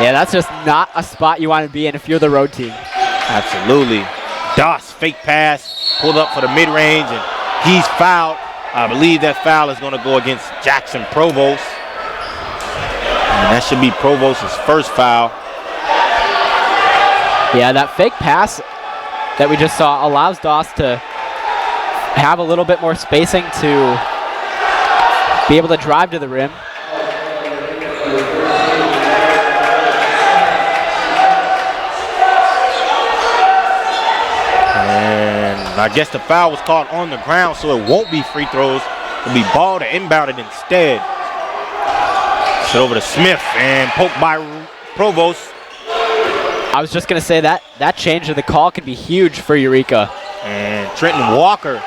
Yeah, that's just not a spot you want to be in if you're the road team. Absolutely. Doss, fake pass, pulled up for the mid-range, and he's fouled. I believe that foul is going to go against Jackson Provost. And that should be Provost's first foul. Yeah, that fake pass that we just saw allows Doss to have a little bit more spacing to be able to drive to the rim. And I guess the foul was called on the ground, so it won't be free throws. It'll be ball to inbounded instead. Sit over to Smith and poked by Provost. I was just going to say that change of the call could be huge for Eureka. And Trenton Walker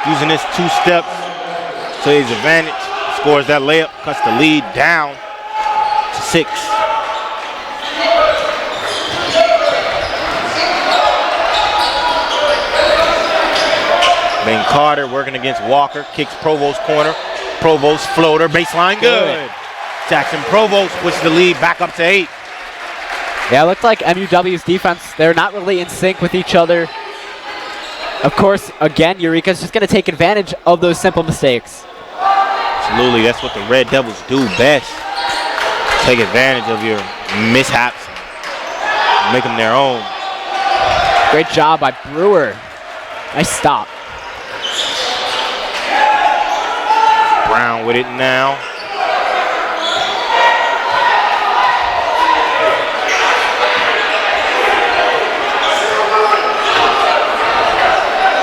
using his 2 steps to his advantage. Scores that layup, cuts the lead down to 6. Ben Carter working against Walker, kicks Provost corner. Provost floater, baseline, good. Jackson Provost puts the lead back up to 8. Yeah, it looked like MUW's defense, they're not really in sync with each other. Of course, again, Eureka's just going to take advantage of those simple mistakes. Absolutely, that's what the Red Devils do best. Take advantage of your mishaps and make them their own. Great job by Brewer. Nice stop. Brown with it now.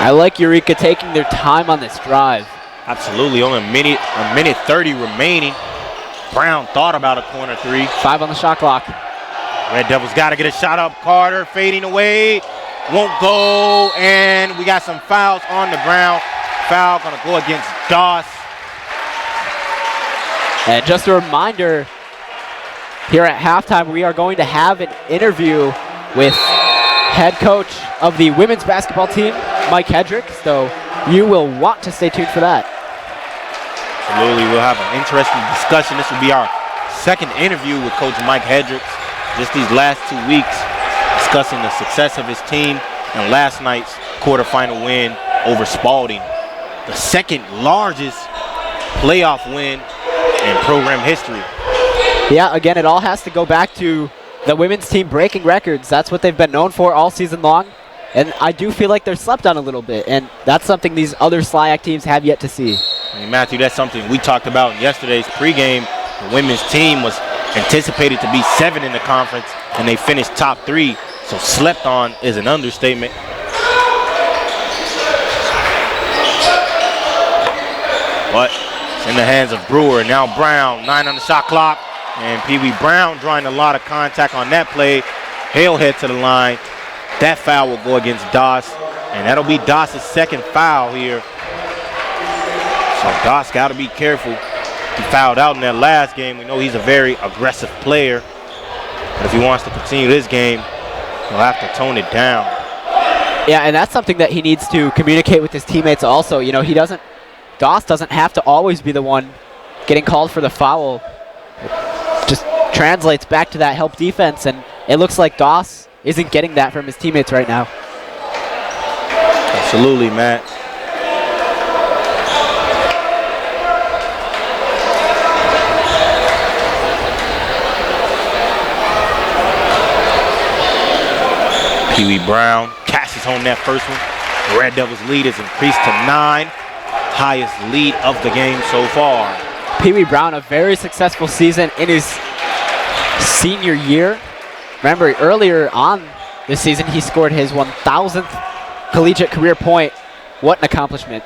I like Eureka taking their time on this drive. Absolutely, only a minute 30 remaining. Brown thought about a corner 3. 5 on the shot clock. Red Devils got to get a shot up. Carter fading away. Won't go, and we got some fouls on the ground. Foul gonna go against Doss. And just a reminder, here at halftime, we are going to have an interview with head coach of the women's basketball team, Mike Hedrick, so you will want to stay tuned for that. Absolutely, we'll have an interesting discussion. This will be our second interview with Coach Mike Hedrick. Just these last 2 weeks, discussing the success of his team and last night's quarterfinal win over Spalding. The second largest playoff win in program history. Yeah, again, it all has to go back to the women's team breaking records. That's what they've been known for all season long. And I do feel like they're slept on a little bit, and that's something these other SLIAC teams have yet to see. And Matthew, that's something we talked about in yesterday's pregame. The women's team was anticipated to be 7 in the conference, and they finished top 3. So slept on is an understatement. But it's in the hands of Brewer. Now Brown, 9 on the shot clock. And Pee Wee Brown drawing a lot of contact on that play. Hale head to the line. That foul will go against Doss. And that'll be Doss's second foul here. So Doss got to be careful. He fouled out in that last game. We know he's a very aggressive player. But if he wants to continue this game, he'll have to tone it down. Yeah, and that's something that he needs to communicate with his teammates also. You know, Doss doesn't have to always be the one getting called for the foul. It just translates back to that help defense, and it looks like Doss isn't getting that from his teammates right now. Absolutely, Matt. Pee Wee Brown cashes home that first one. The Red Devils' lead is increased to 9. Highest lead of the game so far. Pee Wee Brown, a very successful season in his senior year. Remember, earlier on this season, he scored his 1,000th collegiate career point. What an accomplishment.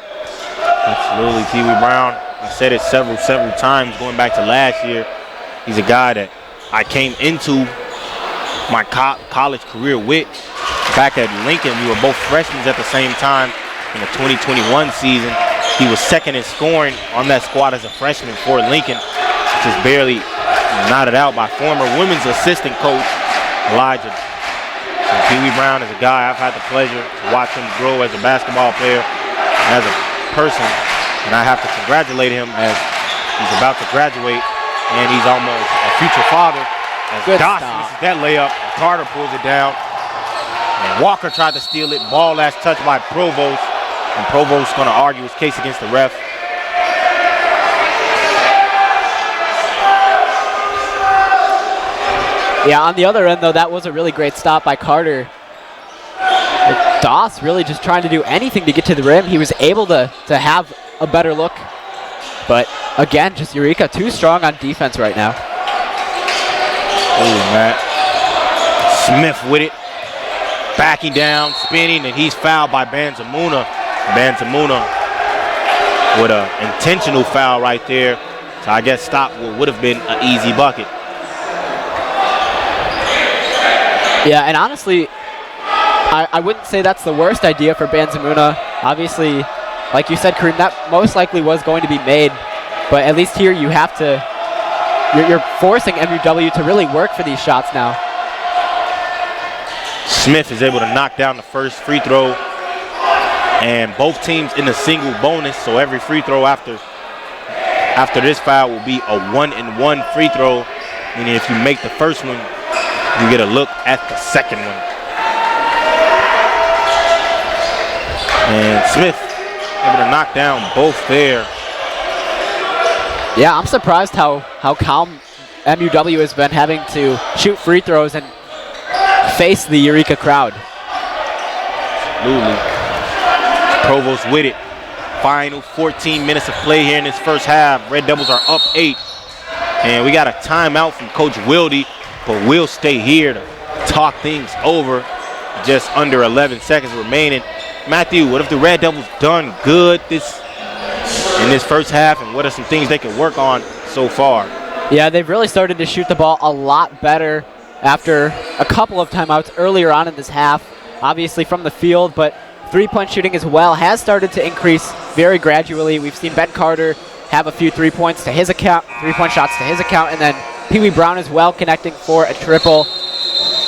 Absolutely, Pee Wee Brown. I said it several times going back to last year. He's a guy that I came into my college career with. Back at Lincoln, we were both freshmen at the same time in the 2021 season. He was second in scoring on that squad as a freshman for Lincoln, just barely knotted out by former women's assistant coach Elijah. So Pee Wee Brown is a guy I've had the pleasure to watch him grow as a basketball player and as a person, and I have to congratulate him as he's about to graduate and he's almost a future father. As Good Doss stop. misses that layup, and Carter pulls it down. And Walker tried to steal it. Ball last touched by Provost. And Provost's going to argue his case against the ref. Yeah, on the other end, though, that was a really great stop by Carter. Doss really just trying to do anything to get to the rim. He was able to have a better look. But again, just Eureka too strong on defense right now. Oh, Matt. Smith with it. Backing down, spinning, and he's fouled by Banzamuna. Banzamuna with an intentional foul right there. So I guess stop what would have been an easy bucket. Yeah, and honestly, I wouldn't say that's the worst idea for Banzamuna. Obviously, like you said, Kareem, that most likely was going to be made. But at least here you have to, you're forcing MUW to really work for these shots now. Smith is able to knock down the first free throw. And both teams in a single bonus, so every free throw after this foul will be a 1-and-1 free throw, meaning if you make the first one, you get a look at the second one. And Smith able to knock down both there. Yeah, I'm surprised how calm MUW has been, having to shoot free throws and face the Eureka crowd. Absolutely. Provost with it. Final 14 minutes of play here in this first half. Red Devils are up 8. And we got a timeout from Coach Wilde, but we'll stay here to talk things over. Just under 11 seconds remaining. Matthew, what have the Red Devils done good in this first half, and what are some things they can work on so far? Yeah, they've really started to shoot the ball a lot better after a couple of timeouts earlier on in this half, obviously from the field, but three-point shooting as well has started to increase very gradually. We've seen Ben Carter have a few three-point shots to his account, and then Pee Wee Brown as well connecting for a triple.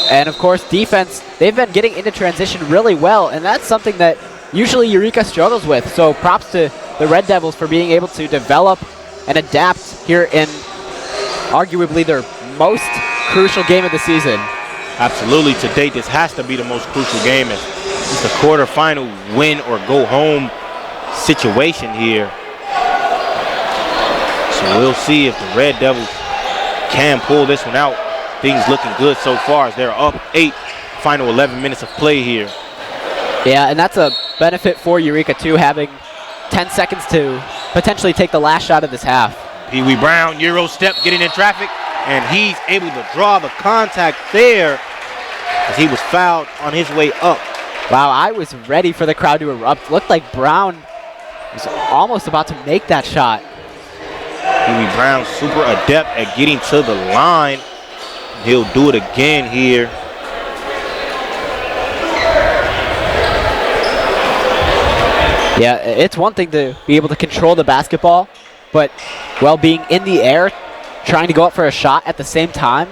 And of course, defense, they've been getting into transition really well, and that's something that usually Eureka struggles with. So props to the Red Devils for being able to develop and adapt here in arguably their most crucial game of the season. Absolutely. To date, this has to be the most crucial game. It's the quarterfinal win or go home situation here. So we'll see if the Red Devils can pull this one out. Things looking good so far as they're up 8, final 11 minutes of play here. Yeah, and that's a benefit for Eureka too, having 10 seconds to potentially take the last shot of this half. Pee Wee Brown, Euro step, getting in traffic, and he's able to draw the contact there as he was fouled on his way up. Wow, I was ready for the crowd to erupt. Looked like Brown was almost about to make that shot. Pee Wee Brown super adept at getting to the line. He'll do it again here. Yeah, it's one thing to be able to control the basketball, but while being in the air, trying to go up for a shot at the same time,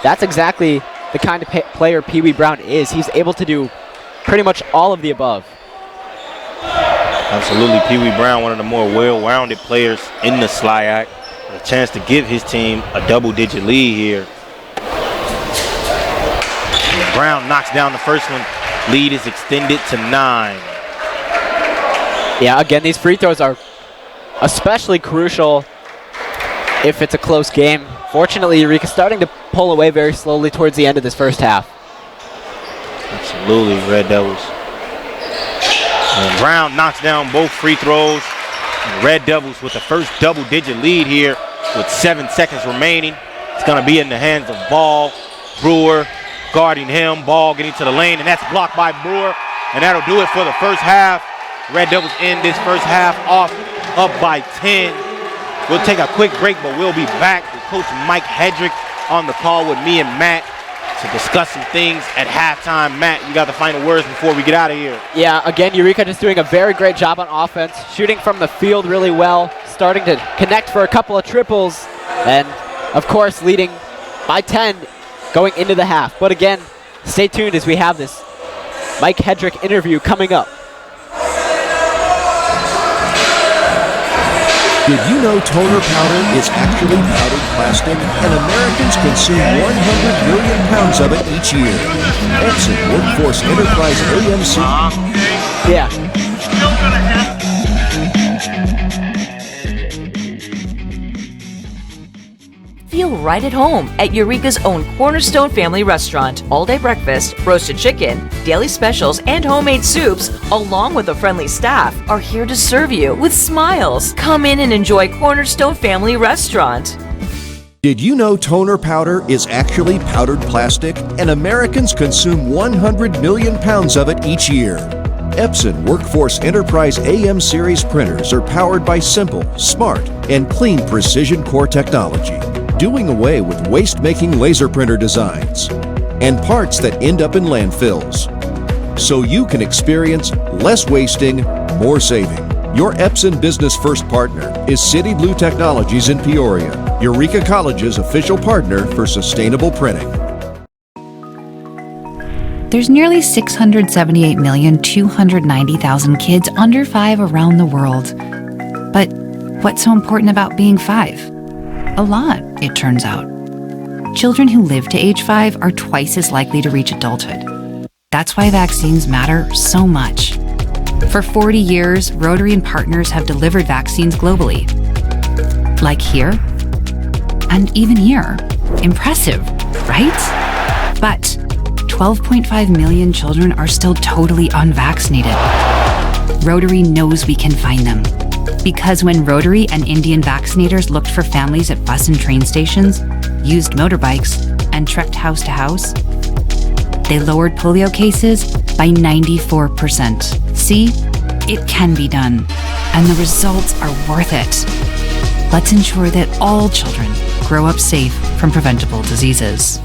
that's exactly the kind of player Pee Wee Brown is. He's able to do pretty much all of the above. Absolutely, Pee Wee Brown, one of the more well-rounded players in the SLIAC. A chance to give his team a double-digit lead here. Brown knocks down the first one. Lead is extended to 9. Yeah, again, these free throws are especially crucial if it's a close game. Fortunately, Eureka's starting to pull away very slowly towards the end of this first half. Absolutely, Red Devils. And Brown knocks down both free throws. And Red Devils with the first double-digit lead here with 7 seconds remaining. It's going to be in the hands of Ball. Brewer guarding him. Ball getting to the lane, and that's blocked by Brewer. And that'll do it for the first half. Red Devils end this first half off up by 10. We'll take a quick break, but we'll be back with Coach Mike Hedrick on the call with me and Matt to discuss some things at halftime. Matt, you got the final words before we get out of here. Yeah, again, Eureka just doing a very great job on offense, shooting from the field really well, starting to connect for a couple of triples, and of course leading by 10 going into the half. But again, stay tuned as we have this Mike Hedrick interview coming up. Did you know toner powder is actually powdered plastic, and Americans consume 100 million pounds of it each year? Epson Workforce Enterprise AMC. Yeah. Feel right right at home at Eureka's own Cornerstone Family Restaurant. All-day breakfast, roasted chicken, daily specials, and homemade soups, along with a friendly staff, are here to serve you with smiles. Come in and enjoy Cornerstone Family Restaurant. Did you know toner powder is actually powdered plastic, and Americans consume 100 million pounds of it each year? Epson Workforce Enterprise AM series printers are powered by simple, smart, and clean precision core technology, doing away with waste-making laser printer designs and parts that end up in landfills, so you can experience less wasting, more saving. Your Epson Business First partner is City Blue Technologies in Peoria, Eureka College's official partner for sustainable printing. There's nearly 678,290,000 kids under 5 around the world. But what's so important about being 5? A lot, it turns out. Children who live to age 5 are twice as likely to reach adulthood. That's why vaccines matter so much. For 40 years, Rotary and partners have delivered vaccines globally. Like here, and even here. Impressive, right? But 12.5 million children are still totally unvaccinated. Rotary knows we can find them. Because when Rotary and Indian vaccinators looked for families at bus and train stations, used motorbikes, and trekked house to house, they lowered polio cases by 94%. See, it can be done, and the results are worth it. Let's ensure that all children grow up safe from preventable diseases.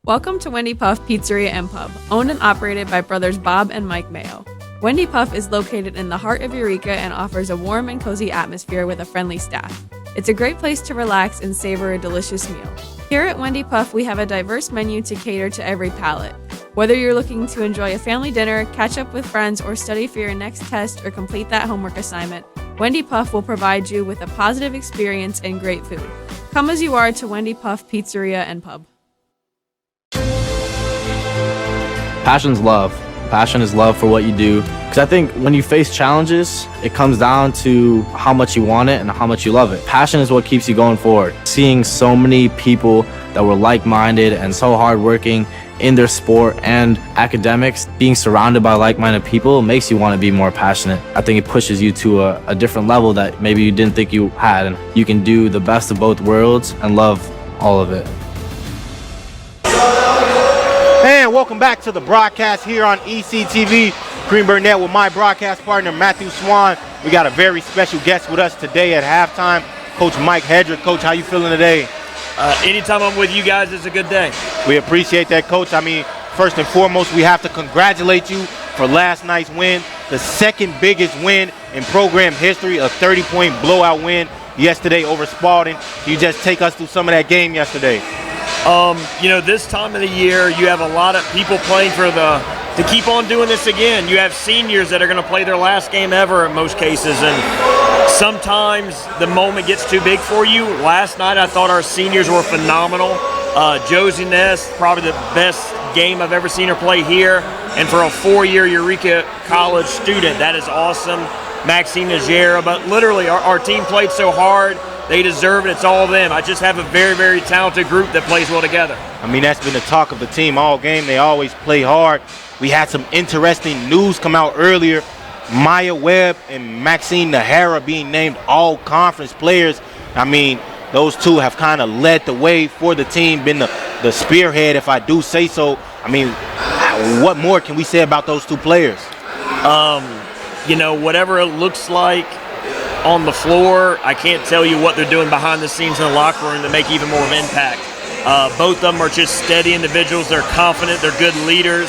Welcome to Wendy Puff Pizzeria and Pub, owned and operated by brothers Bob and Mike Mayo. Wendy Puff is located in the heart of Eureka and offers a warm and cozy atmosphere with a friendly staff. It's a great place to relax and savor a delicious meal. Here at Wendy Puff, we have a diverse menu to cater to every palate. Whether you're looking to enjoy a family dinner, catch up with friends, or study for your next test or complete that homework assignment, Wendy Puff will provide you with a positive experience and great food. Come as you are to Wendy Puff Pizzeria and Pub. Passion's love. Passion is love for what you do. Because I think when you face challenges, it comes down to how much you want it and how much you love it. Passion is what keeps you going forward. Seeing so many people that were like-minded and so hardworking in their sport and academics, being surrounded by like-minded people makes you want to be more passionate. I think it pushes you to a different level that maybe you didn't think you had, and you can do the best of both worlds and love all of it. And welcome back to the broadcast here on ECTV. Cream Burnett with my broadcast partner, Matthew Swan. We got a very special guest with us today at halftime, Coach Mike Hedrick. Coach, how you feeling today? Anytime I'm with you guys, it's a good day. We appreciate that, Coach. I mean, first and foremost, we have to congratulate you for last night's win, the second biggest win in program history, a 30-point blowout win yesterday over Spalding. Can you just take us through some of that game yesterday? This time of the year, you have a lot of people playing to keep on doing this again. You have seniors that are going to play their last game ever in most cases, and sometimes the moment gets too big for you. Last night, I thought our seniors were phenomenal. Josie Ness, probably the best game I've ever seen her play here, and for a 4-year Eureka College student, that is awesome. Maxine Najera, but literally our team played so hard. They deserve it. It's all them. I just have a very, very talented group that plays well together. I mean, that's been the talk of the team all game. They always play hard. We had some interesting news come out earlier. Maya Webb and Maxine Najera being named all-conference players. I mean, those two have kind of led the way for the team, been the spearhead, if I do say so. I mean, what more can we say about those two players? Whatever it looks like on the floor, I can't tell you what they're doing behind the scenes in the locker room to make even more of an impact. Both of them are just steady individuals. They're confident. They're good leaders.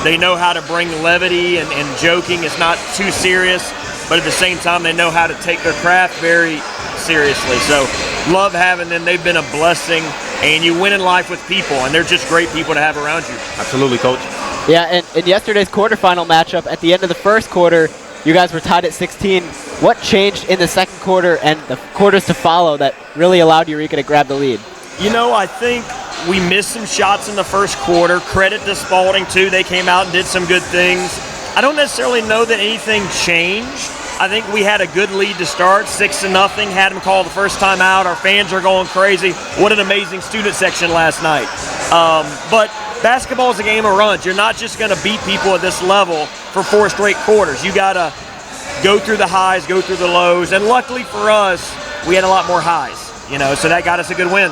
They know how to bring levity and joking. It's not too serious, but at the same time, they know how to take their craft very seriously. So love having them. They've been a blessing, and you win in life with people, and they're just great people to have around you. Absolutely, Coach. Yeah, and in yesterday's quarterfinal matchup, at the end of the first quarter, you guys were tied at 16. What changed in the second quarter and the quarters to follow that really allowed Eureka to grab the lead? I think we missed some shots in the first quarter. Credit to Spalding, too. They came out and did some good things. I don't necessarily know that anything changed. I think we had a good lead to start, 6-0, had them call the first time out. Our fans are going crazy. What an amazing student section last night. But basketball is a game of runs. You're not just going to beat people at this level for 4 straight quarters. You got to go through the highs, go through the lows, and luckily for us, we had a lot more highs, so that got us a good win.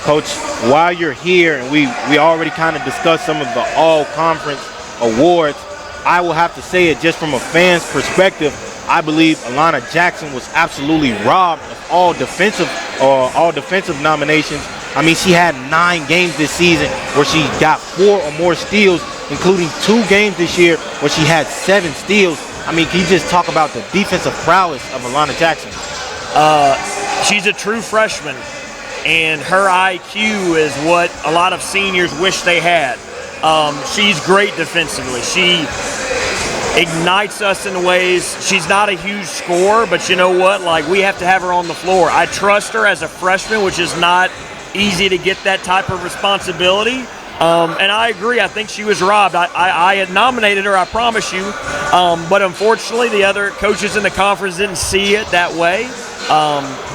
Coach, while you're here, and we already kind of discussed some of the all-conference awards, I will have to say it just from a fan's perspective, I believe Alana Jackson was absolutely robbed of all defensive nominations. I mean, she had 9 games this season where she got 4 or more steals, including 2 games this year where she had 7 steals. I mean, can you just talk about the defensive prowess of Alana Jackson? She's a true freshman, and her IQ is what a lot of seniors wish they had. She's great defensively. She ignites us in ways. She's not a huge scorer, but you know what? Like, we have to have her on the floor. I trust her as a freshman, which is not easy to get that type of responsibility. And I agree. I think she was robbed. I had nominated her, I promise you. But unfortunately, the other coaches in the conference didn't see it that way.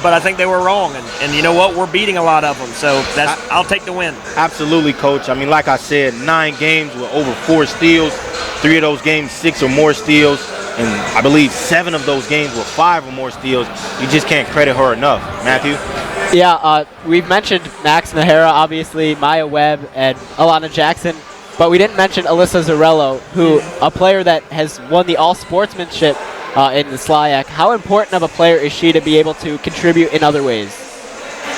But I think they were wrong. And you know what? We're beating a lot of them. So I'll take the win. Absolutely, Coach. I mean, like I said, 9 games with over 4 steals. 3 of those games, 6 or more steals. And I believe 7 of those games were 5 or more steals. You just can't credit her enough. Matthew? Yeah, we've mentioned Max Nahara, obviously, Maya Webb, and Alana Jackson, but we didn't mention Alyssa Zarello, who a player that has won the all-sportsmanship in the SLIAC. How important of a player is she to be able to contribute in other ways?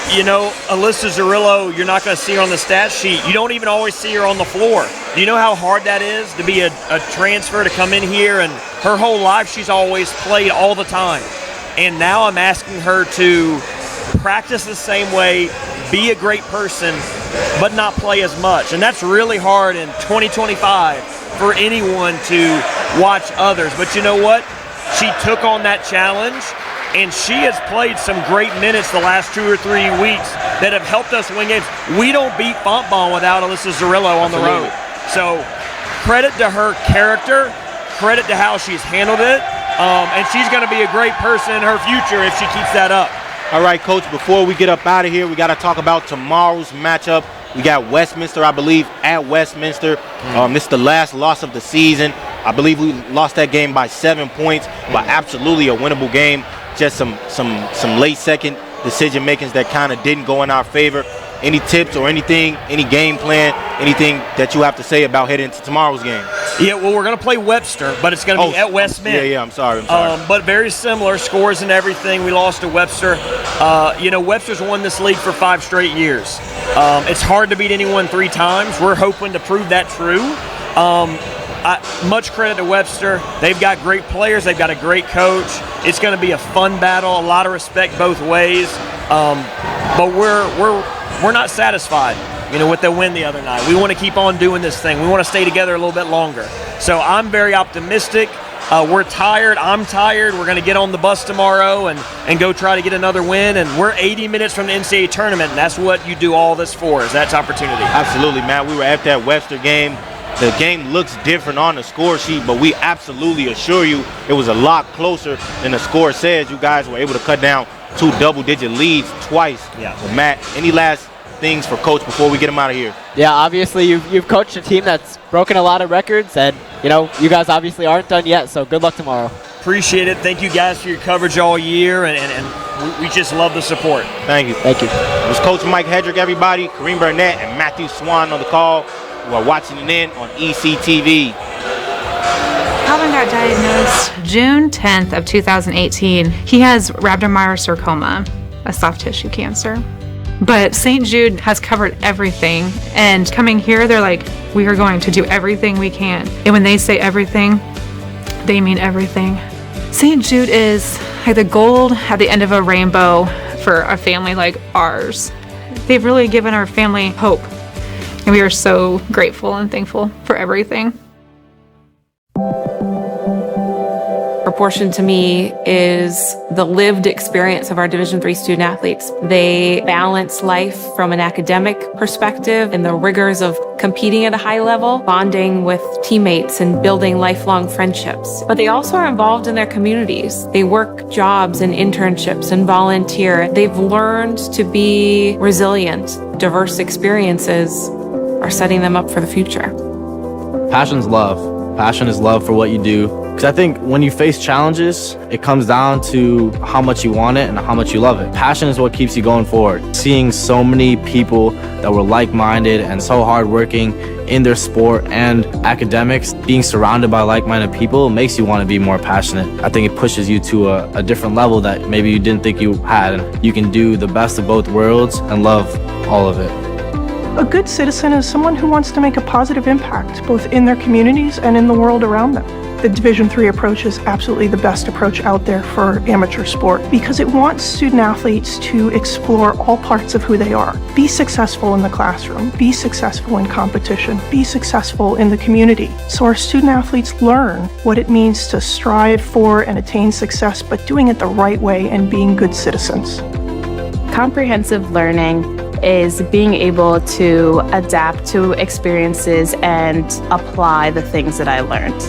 Alyssa Zarello, you're not going to see her on the stat sheet. You don't even always see her on the floor. Do you know how hard that is to be a transfer to come in here? And her whole life, she's always played all the time. And now I'm asking her to practice the same way, be a great person, but not play as much. And that's really hard in 2025 for anyone to watch others. But you know what? She took on that challenge, and she has played some great minutes the last 2 or 3 weeks that have helped us win games. We don't beat Fontbonne without Alyssa Zarello on the road. So credit to her character, credit to how she's handled it, and she's going to be a great person in her future if she keeps that up. All right, Coach, before we get up out of here, we got to talk about tomorrow's matchup. We got Westminster, I believe, at Westminster. This is the last loss of the season. I believe we lost that game by 7 points, but absolutely a winnable game. Just some late second decision makings that kind of didn't go in our favor. Any tips or anything, any game plan, anything that you have to say about heading into tomorrow's game? Yeah, well, we're going to play Webster, but it's going to be at West Mint. Yeah, I'm sorry. But very similar scores and everything. We lost to Webster. Webster's won this league for 5 straight years. It's hard to beat anyone 3 times. We're hoping to prove that true. Much credit to Webster. They've got great players. They've got a great coach. It's going to be a fun battle, a lot of respect both ways. But we're not satisfied, with the win the other night. We want to keep on doing this thing. We want to stay together a little bit longer. So I'm very optimistic. We're tired. I'm tired. We're going to get on the bus tomorrow and go try to get another win. And we're 80 minutes from the NCAA tournament, and that's what you do all this for, is that's opportunity. Absolutely, Matt. We were at that Webster game. The game looks different on the score sheet, but we absolutely assure you it was a lot closer than the score says. You guys were able to cut down 2 double-digit leads twice. Yeah. So, Matt, any last things for Coach before we get him out of here? Yeah, obviously you've coached a team that's broken a lot of records, and you guys obviously aren't done yet, so good luck tomorrow. Appreciate it. Thank you guys for your coverage all year, and we just love the support. Thank you. Thank you. It was Coach Mike Hedrick, everybody, Kareem Burnett, and Matthew Swan on the call. Who are watching it in on ECTV. Calvin got diagnosed June 10th of 2018. He has rhabdomyosarcoma, a soft tissue cancer. But St. Jude has covered everything, and coming here, they're like, we are going to do everything we can. And when they say everything, they mean everything. St. Jude is like the gold at the end of a rainbow for a family like ours. They've really given our family hope. And we are so grateful and thankful for everything. proportion to me is the lived experience of our Division III student athletes. They balance life from an academic perspective and the rigors of competing at a high level, bonding with teammates and building lifelong friendships. But they also are involved in their communities. They work jobs and internships and volunteer. They've learned to be resilient. Diverse experiences are setting them up for the future. Passion's love. Passion is love for what you do. Because I think when you face challenges, it comes down to how much you want it and how much you love it. Passion is what keeps you going forward. Seeing so many people that were like-minded and so hardworking in their sport and academics, being surrounded by like-minded people makes you want to be more passionate. I think it pushes you to a different level that maybe you didn't think you had. And you can do the best of both worlds and love all of it. A good citizen is someone who wants to make a positive impact, both in their communities and in the world around them. The Division III approach is absolutely the best approach out there for amateur sport because it wants student athletes to explore all parts of who they are. Be successful in the classroom, be successful in competition, be successful in the community. So our student athletes learn what it means to strive for and attain success, but doing it the right way and being good citizens. Comprehensive learning is being able to adapt to experiences and apply the things that I learned.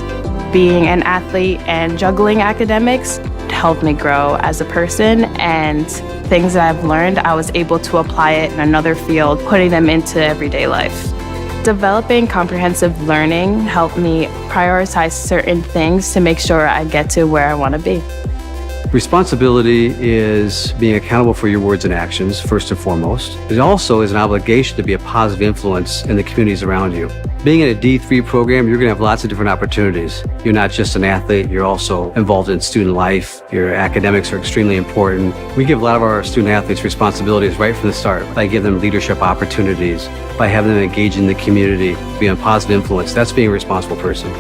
Being an athlete and juggling academics helped me grow as a person, and things that I've learned, I was able to apply it in another field, putting them into everyday life. Developing comprehensive learning helped me prioritize certain things to make sure I get to where I want to be. Responsibility is being accountable for your words and actions, first and foremost. It also is an obligation to be a positive influence in the communities around you. Being in a D3 program, you're going to have lots of different opportunities. You're not just an athlete, you're also involved in student life. Your academics are extremely important. We give a lot of our student athletes responsibilities right from the start by giving them leadership opportunities, by having them engage in the community, be a positive influence. That's being a responsible person.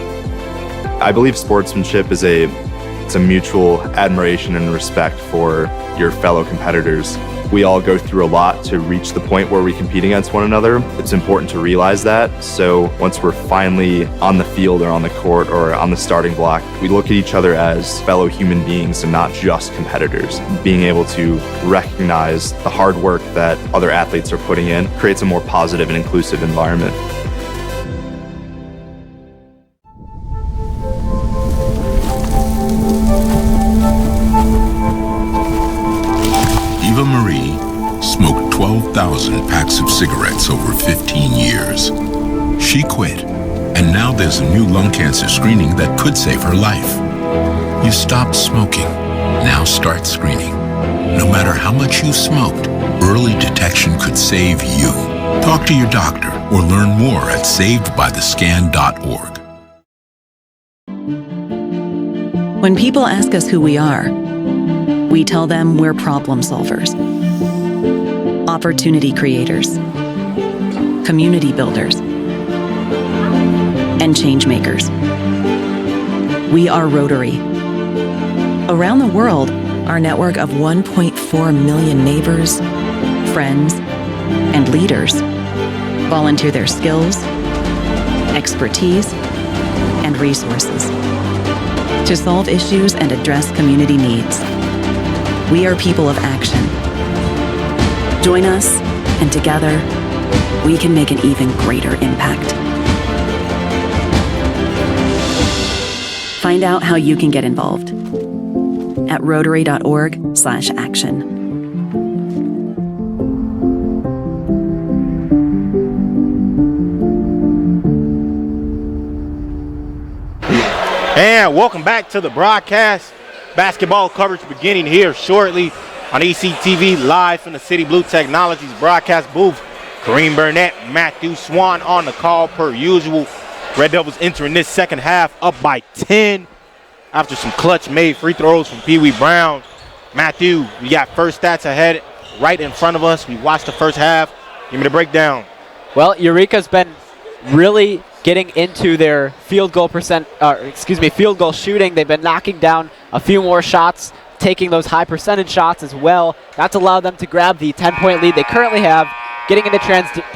I believe sportsmanship is it's a mutual admiration and respect for your fellow competitors. We all go through a lot to reach the point where we compete against one another. It's important to realize that. So once we're finally on the field or on the court or on the starting block, we look at each other as fellow human beings and not just competitors. Being able to recognize the hard work that other athletes are putting in creates a more positive and inclusive environment. Eva Marie smoked 12,000 packs of cigarettes over 15 years. She quit, and now there's a new lung cancer screening that could save her life. You stopped smoking. Now start screening. No matter how much you smoked, early detection could save you. Talk to your doctor or learn more at savedbythescan.org. When people ask us who we are, we tell them we're problem solvers, opportunity creators, community builders, and change makers. We are Rotary. Around the world, our network of 1.4 million neighbors, friends, and leaders volunteer their skills, expertise, and resources to solve issues and address community needs. We are people of action. Join us, and together, we can make an even greater impact. Find out how you can get involved at rotary.org/action. And welcome back to the broadcast. Basketball coverage beginning here shortly on ECTV, live from the City Blue Technologies broadcast booth. Kareem Burnett, Matthew Swan on the call per usual. Red Devils entering this second half up by 10 after some clutch made free throws from Pee Wee Brown. Matthew, we got first stats ahead right in front of us. We watched the first half. Give me the breakdown. Well, Eureka's been really getting into their field goal shooting. They've been knocking down a few more shots, taking those high percentage shots as well. That's allowed them to grab the 10-point lead they currently have. Getting into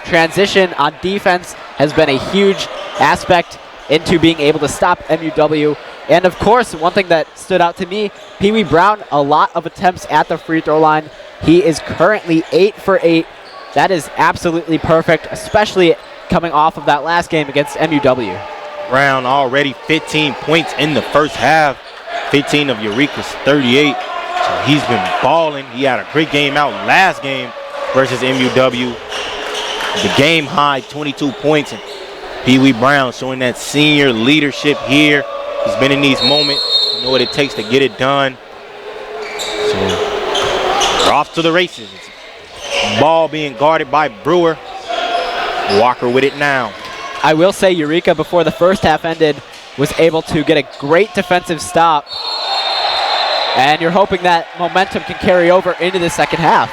transition on defense has been a huge aspect into being able to stop MUW. And of course, one thing that stood out to me, Pee Wee Brown, a lot of attempts at the free throw line. He is currently 8 for 8. That is absolutely perfect, especially coming off of that last game against MUW. Brown already 15 points in the first half. 15 of Eureka's 38. So he's been balling. He had a great game out last game versus MUW. The game high, 22 points. And Pee Wee Brown showing that senior leadership here. He's been in these moments. You know what it takes to get it done. So we're off to the races. Ball being guarded by Brewer. Walker with it now. I will say Eureka, before the first half ended, was able to get a great defensive stop. And you're hoping that momentum can carry over into the second half.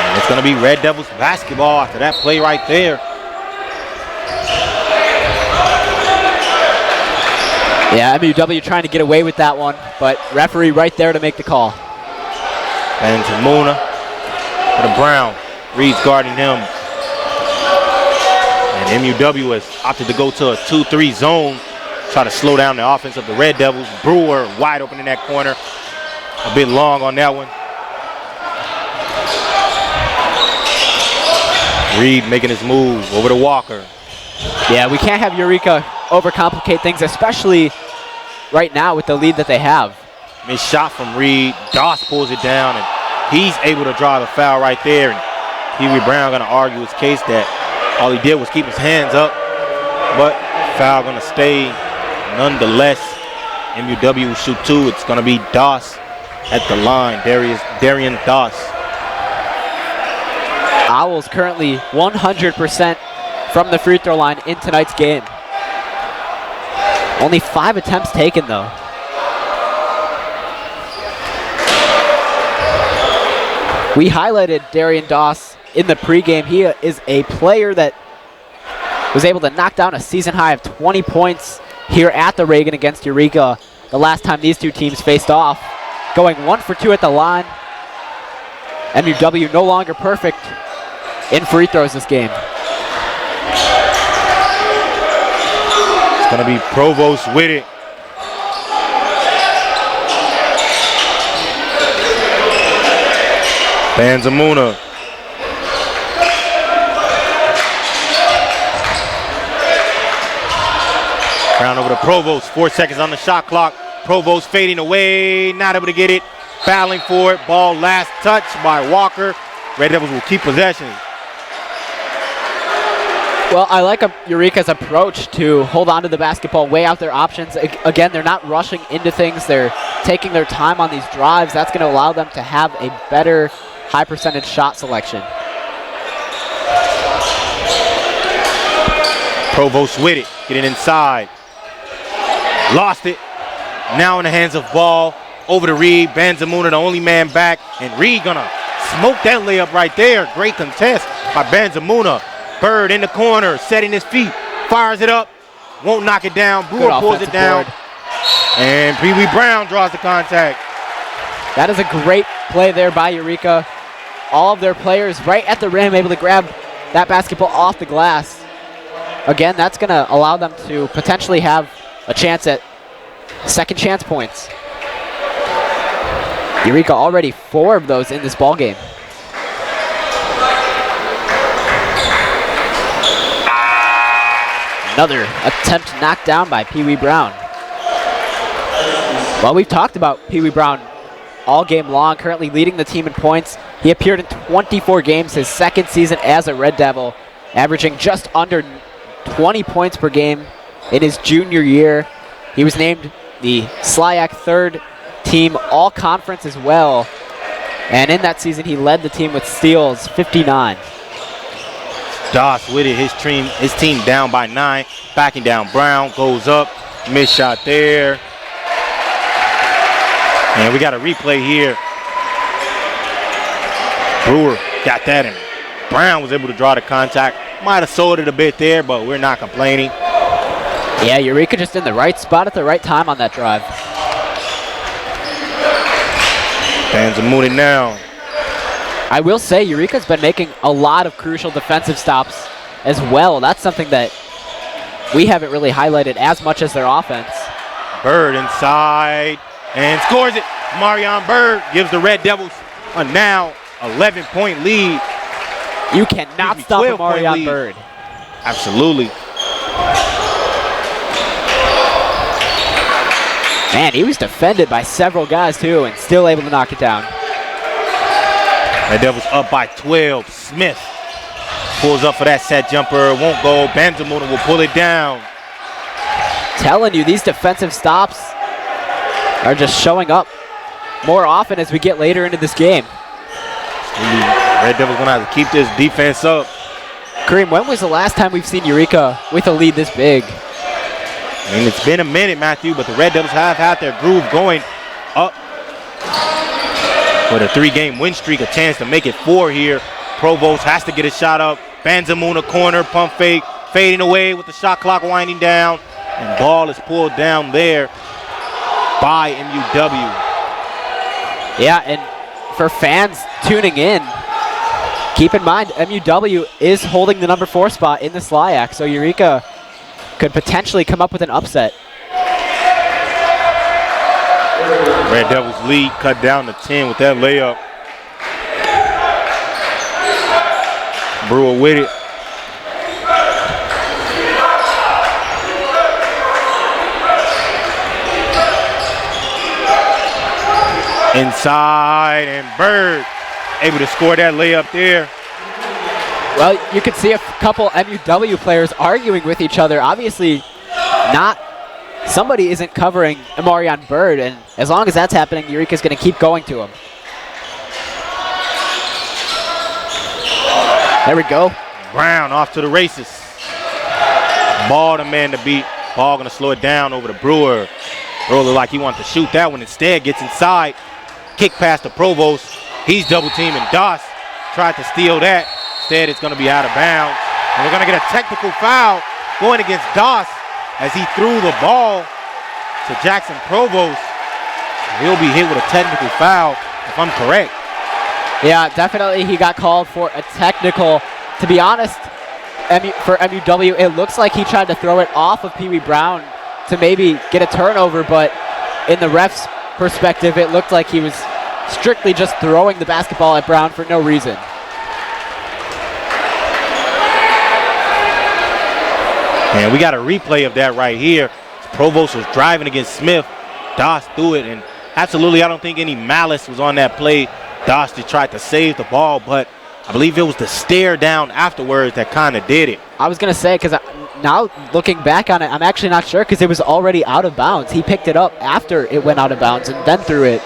And it's going to be Red Devils basketball after that play right there. Yeah, MUW trying to get away with that one, but referee right there to make the call. And to Muna for the Brown. Reed's guarding him. And MUW has opted to go to a 2-3 zone. Try to slow down the offense of the Red Devils. Brewer wide open in that corner. A bit long on that one. Reed making his move over to Walker. Yeah, we can't have Eureka overcomplicate things, especially right now with the lead that they have. Missed shot from Reed. Doss pulls it down, and he's able to draw the foul right there. And Pee Wee Brown going to argue his case that all he did was keep his hands up, but foul going to stay nonetheless. MUW will shoot 2. It's going to be Doss at the line. Darian Doss. Owls currently 100% from the free throw line in tonight's game. Only 5 attempts taken though. We highlighted Darian Doss in the pregame. He is a player that was able to knock down a season high of 20 points here at the Reagan against Eureka the last time these two teams faced off. Going 1 for 2 at the line. MUW no longer perfect in free throws this game. It's going to be Provost with it. Banzamuna. Brown over to Provost. 4 seconds on the shot clock. Provost fading away. Not able to get it. Battling for it. Ball last touch by Walker. Red Devils will keep possession. Well, I like Eureka's approach to hold on to the basketball, weigh out their options. Again, they're not rushing into things. They're taking their time on these drives. That's going to allow them to have a better high percentage shot selection. Provost with it. Getting inside. Lost it. Now in the hands of Ball. Over to Reed. Banzamuna, the only man back. And Reed gonna smoke that layup right there. Great contest by Banzamuna. Bird in the corner, setting his feet. Fires it up. Won't knock it down. Brewer pulls it down. And Pee Wee Brown draws the contact. That is a great play there by Eureka. All of their players right at the rim able to grab that basketball off the glass. Again, that's going to allow them to potentially have a chance at second chance points. Eureka already 4 of those in this ball game. Another attempt knocked down by Pee Wee Brown. Well, we've talked about Pee Wee Brown all game long, currently leading the team in points. He appeared in 24 games his second season as a Red Devil, averaging just under 20 points per game in his junior year. He was named the SLIAC third team all-conference as well. And in that season, he led the team with steals, 59. Doss with it, his team down by 9. Backing down, Brown goes up. Missed shot there. And we got a replay here. Brewer got that in. Brown was able to draw the contact. Might have sold it a bit there, but we're not complaining. Yeah, Eureka just in the right spot at the right time on that drive. Fans are moving now. I will say Eureka's been making a lot of crucial defensive stops as well. That's something that we haven't really highlighted as much as their offense. Bird inside and scores it. Marion Bird gives the Red Devils a now 11-point lead. You cannot stop a Marion Bird. Absolutely. Man, he was defended by several guys too and still able to knock it down. Red Devils up by 12. Smith pulls up for that set jumper. Won't go. Benzamuna will pull it down. Telling you, these defensive stops are just showing up more often as we get later into this game. Red Devils going to have to keep this defense up. Kareem, when was the last time we've seen Eureka with a lead this big? I mean, it's been a minute, Matthew, but the Red Devils have had their groove going up. With a 3-game win streak, a chance to make it 4 here. Provost has to get a shot up. Benzamuna corner, pump fake, fading away with the shot clock winding down. And ball is pulled down there by MUW. Yeah, and for fans tuning in, keep in mind MUW is holding the number 4 spot in the SLIAC, so Eureka could potentially come up with an upset. Red Devils lead cut down to 10 with that layup. Brewer with it. Inside, and Bird able to score that layup there. Well, you can see a couple MUW players arguing with each other. Obviously, somebody isn't covering Amarion Bird, and as long as that's happening, Eureka's going to keep going to him. There we go. Brown off to the races. Ball the man to beat. Ball going to slow it down over to Brewer. Brewer looked like he wanted to shoot that one. Instead, gets inside. Kick past the Provost. He's double teaming Doss. Tried to steal that. Instead, it's going to be out of bounds. And we're going to get a technical foul going against Doss as he threw the ball to Jackson Provost. He'll be hit with a technical foul, if I'm correct. Yeah, definitely he got called for a technical. To be honest, for MUW, it looks like he tried to throw it off of Pee Wee Brown to maybe get a turnover, but in the ref's perspective, it looked like he was strictly just throwing the basketball at Brown for no reason. And we got a replay of that right here. Provost was driving against Smith. Doss threw it, and absolutely I don't think any malice was on that play. Doss tried to save the ball, but I believe it was the stare down afterwards that kind of did it. I was going to say, because now looking back on it, I'm actually not sure because it was already out of bounds. He picked it up after it went out of bounds and then threw it.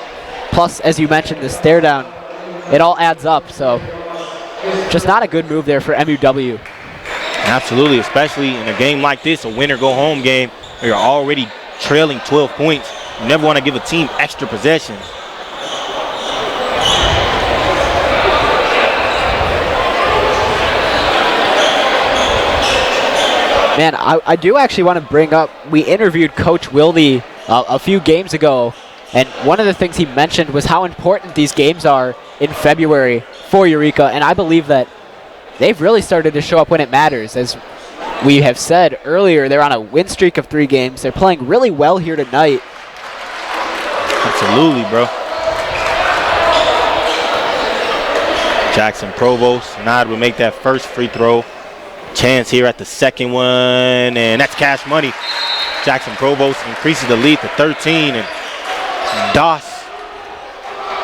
Plus, as you mentioned, the stare down, it all adds up. So just not a good move there for MUW. Absolutely, especially in a game like this, a win-or-go-home game, where you're already trailing 12 points. You never want to give a team extra possessions. Man, I do actually want to bring up, we interviewed Coach Wilde a few games ago, and one of the things he mentioned was how important these games are in February for Eureka, and I believe that they've really started to show up when it matters. As we have said earlier, they're on a win streak of 3 games. They're playing really well here tonight. Absolutely, bro. Jackson Provost, Nod will make that first free throw. Chance here at the second one, and that's cash money. Jackson Provost increases the lead to 13, and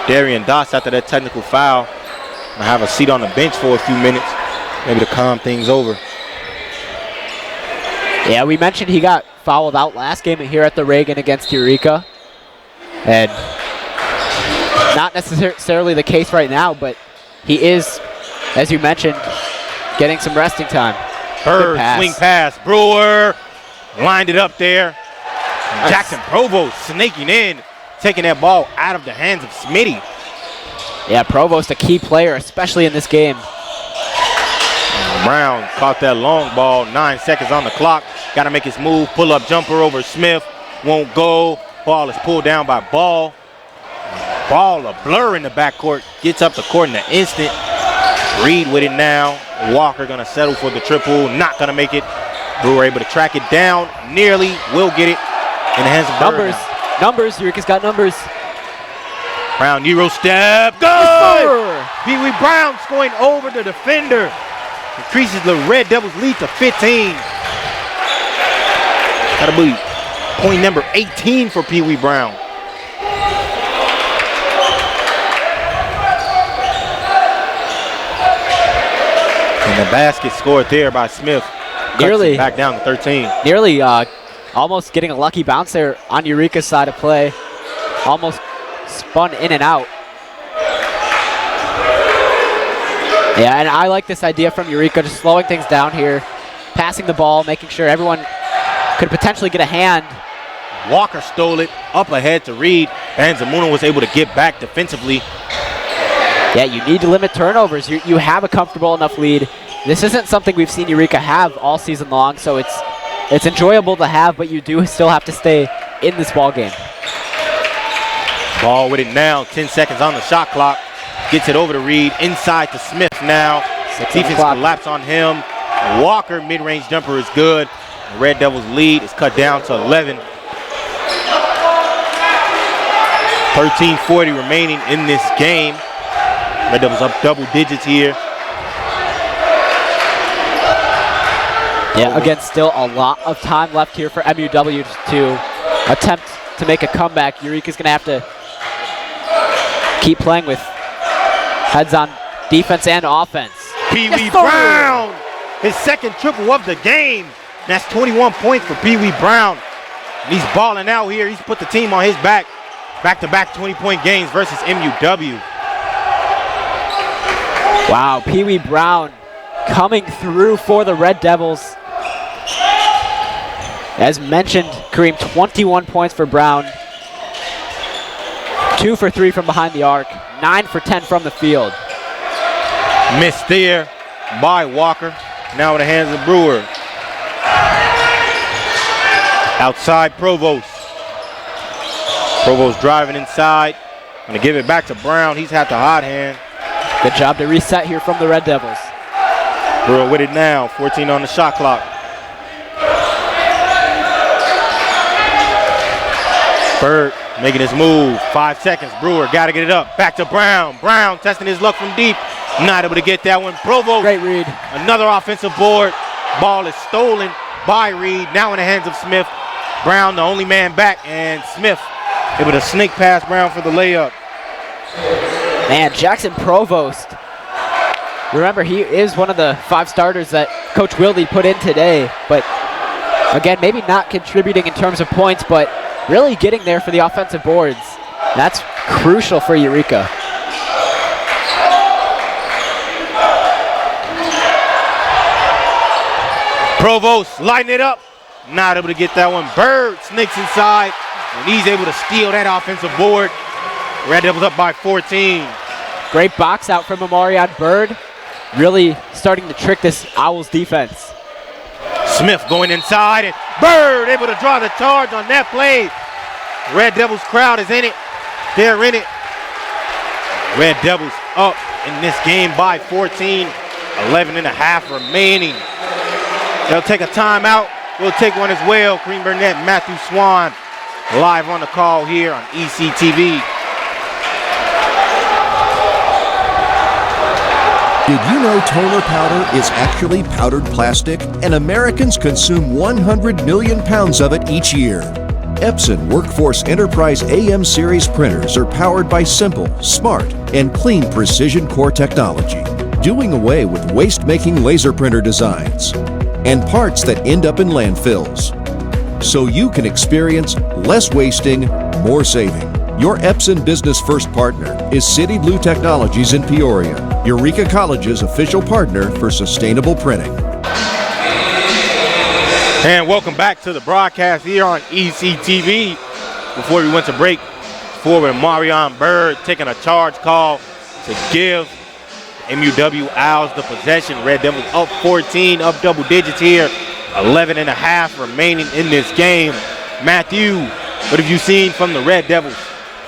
Darian Doss, after that technical foul, will have a seat on the bench for a few minutes, maybe to calm things over. Yeah, we mentioned he got fouled out last game here at the Reagan against Eureka, and not necessarily the case right now, but he is, as you mentioned, getting some resting time. Bird, swing pass. Brewer lined it up there. And Jackson Provost snaking in, taking that ball out of the hands of Smitty. Yeah, Provost a key player, especially in this game. Brown caught that long ball, 9 seconds on the clock. Got to make his move, pull-up jumper over Smith. Won't go. Ball is pulled down by Ball. Ball a blur in the backcourt. Gets up the court in an instant. Reed with it now. Walker going to settle for the triple. Not going to make it. Brewer able to track it down, nearly will get it in the hands of Bird. Numbers, Eureka's got numbers. Brown, Euro step, good! Pee Wee Brown going over the defender. Increases the Red Devils lead to 15. That'll be point number 18 for Pee Wee Brown. And the basket scored there by Smith. Nearly back down to 13. Nearly almost getting a lucky bounce there on Eureka's side of play. Almost spun in and out. Yeah, and I like this idea from Eureka, just slowing things down here, passing the ball, making sure everyone could potentially get a hand. Walker stole it up ahead to Reed. Banzamuna was able to get back defensively. Yeah, you need to limit turnovers. You have a comfortable enough lead. This isn't something we've seen Eureka have all season long, so it's enjoyable to have, but you do still have to stay in this ball game. Ball with it now, 10 seconds on the shot clock. Gets it over to Reed, inside to Smith now. Defense collapse on him. Walker, mid-range jumper is good. The Red Devils lead is cut down to 11. 13:40 remaining in this game. Red Devils up double digits here. Yeah, again, still a lot of time left here for MUW to attempt to make a comeback. Eureka's going to have to keep playing with heads on defense and offense. Pee Wee Brown, his second triple of the game. That's 21 points for Pee Wee Brown. And he's balling out here. He's put the team on his back. Back-to-back 20-point games versus MUW. Wow, Pee Wee Brown coming through for the Red Devils. As mentioned, Kareem, 21 points for Brown. 2 for 3 from behind the arc. 9 for 10 from the field. Missed there by Walker. Now in the hands of Brewer. Outside Provost. Provost driving inside. Gonna give it back to Brown. He's had the hot hand. Good job to reset here from the Red Devils. Brewer with it now. 14 on the shot clock. Bird making his move. 5 seconds. Brewer got to get it up. Back to Brown. Brown testing his luck from deep. Not able to get that one. Provost. Great read. Another offensive board. Ball is stolen by Reed. Now in the hands of Smith. Brown, the only man back, and Smith able to sneak past Brown for the layup. Man, Jackson Provost. Remember, he is one of the 5 starters that Coach Wilde put in today. But again, maybe not contributing in terms of points, but really getting there for the offensive boards. That's crucial for Eureka. Provost lighting it up. Not able to get that one. Bird sneaks inside, and he's able to steal that offensive board. Red Devils up by 14. Great box out from Amarion Bird. Really starting to trick this Owls defense. Smith going inside, and Bird able to draw the charge on that play. Red Devils crowd is in it. They're in it. Red Devils up in this game by 14. 11 and a half remaining. They'll take a timeout. We'll take one as well. Kareem Burnett, Matthew Swan, live on the call here on ECTV. Did you know toner powder is actually powdered plastic? And Americans consume 100 million pounds of it each year. Epson Workforce Enterprise AM series printers are powered by simple, smart, and clean precision core technology, doing away with waste-making laser printer designs and parts that end up in landfills. So you can experience less wasting, more saving. Your Epson Business First partner is City Blue Technologies in Peoria, Eureka College's official partner for sustainable printing. And welcome back to the broadcast here on ECTV. Before we went to break, forward Marion Bird taking a charge call to give MUW Owls the possession. Red Devils up 14, up double digits here. 11 and a half remaining in this game. Matthew, what have you seen from the Red Devils?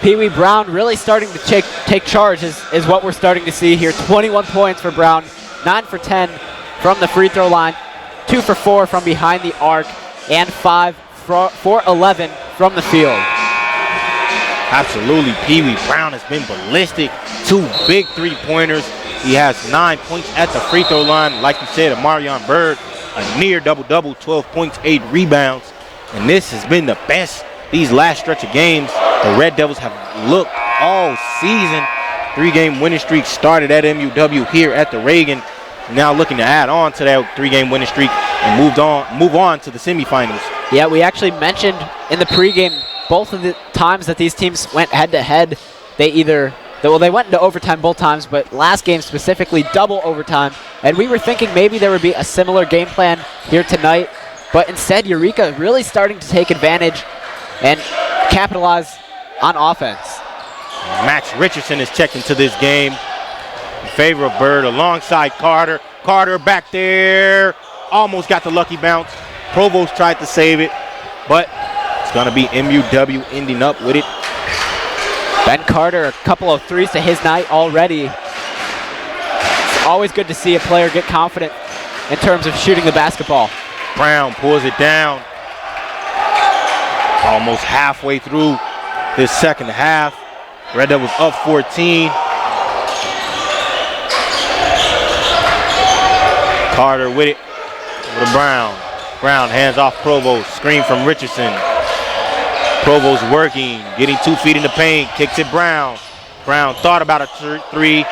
Pee Wee Brown really starting to take charge is what we're starting to see here. 21 points for Brown, 9 for 10 from the free throw line. 2 for 4 from behind the arc, and 5 for 11 from the field. Absolutely, Pee Wee Brown has been ballistic. 2 big three-pointers. He has 9 points at the free throw line. Like you said, Amarion Bird, a near double-double, 12 points, 8 rebounds. And this has been the best these last stretch of games the Red Devils have looked all season. 3-game winning streak started at MUW here at the Reagan. Now looking to add on to that 3-game winning streak and move on to the semifinals. Yeah, we actually mentioned in the pregame both of the times that these teams went head-to-head, they went into overtime both times, but last game specifically double overtime. And we were thinking maybe there would be a similar game plan here tonight, but instead Eureka really starting to take advantage and capitalize on offense. Max Richardson is checked into this game in favor of Bird alongside Carter. Carter back there, almost got the lucky bounce. Provost tried to save it, but it's going to be MUW ending up with it. Ben Carter, a couple of threes to his night already. It's always good to see a player get confident in terms of shooting the basketball. Brown pulls it down. Almost halfway through this second half. Red Devils up 14. Carter with it. Over to Brown. Brown hands off Provost. Screen from Richardson. Provost working, getting 2 feet in the paint, kicks it Brown. Brown thought about a 3,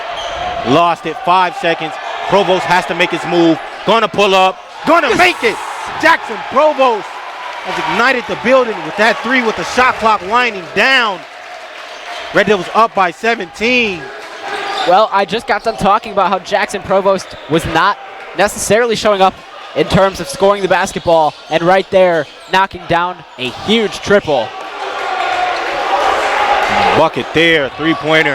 lost it, 5 seconds. Provost has to make his move, gonna pull up, gonna make it. Jackson Provost has ignited the building with that 3 with the shot clock winding down. Red Devils up by 17. Well, I just got done talking about how Jackson Provost was not necessarily showing up in terms of scoring the basketball, and right there, knocking down a huge triple. Bucket there, 3-pointer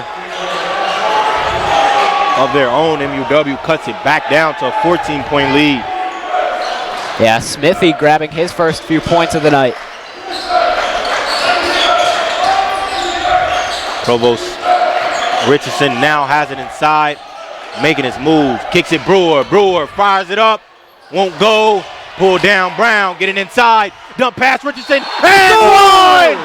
of their own. MUW cuts it back down to a 14-point lead. Yeah, Smithy grabbing his first few points of the night. Provost Richardson now has it inside, making his move, kicks it Brewer. Brewer fires it up, won't go, pull down Brown, getting inside, dump pass Richardson, and one!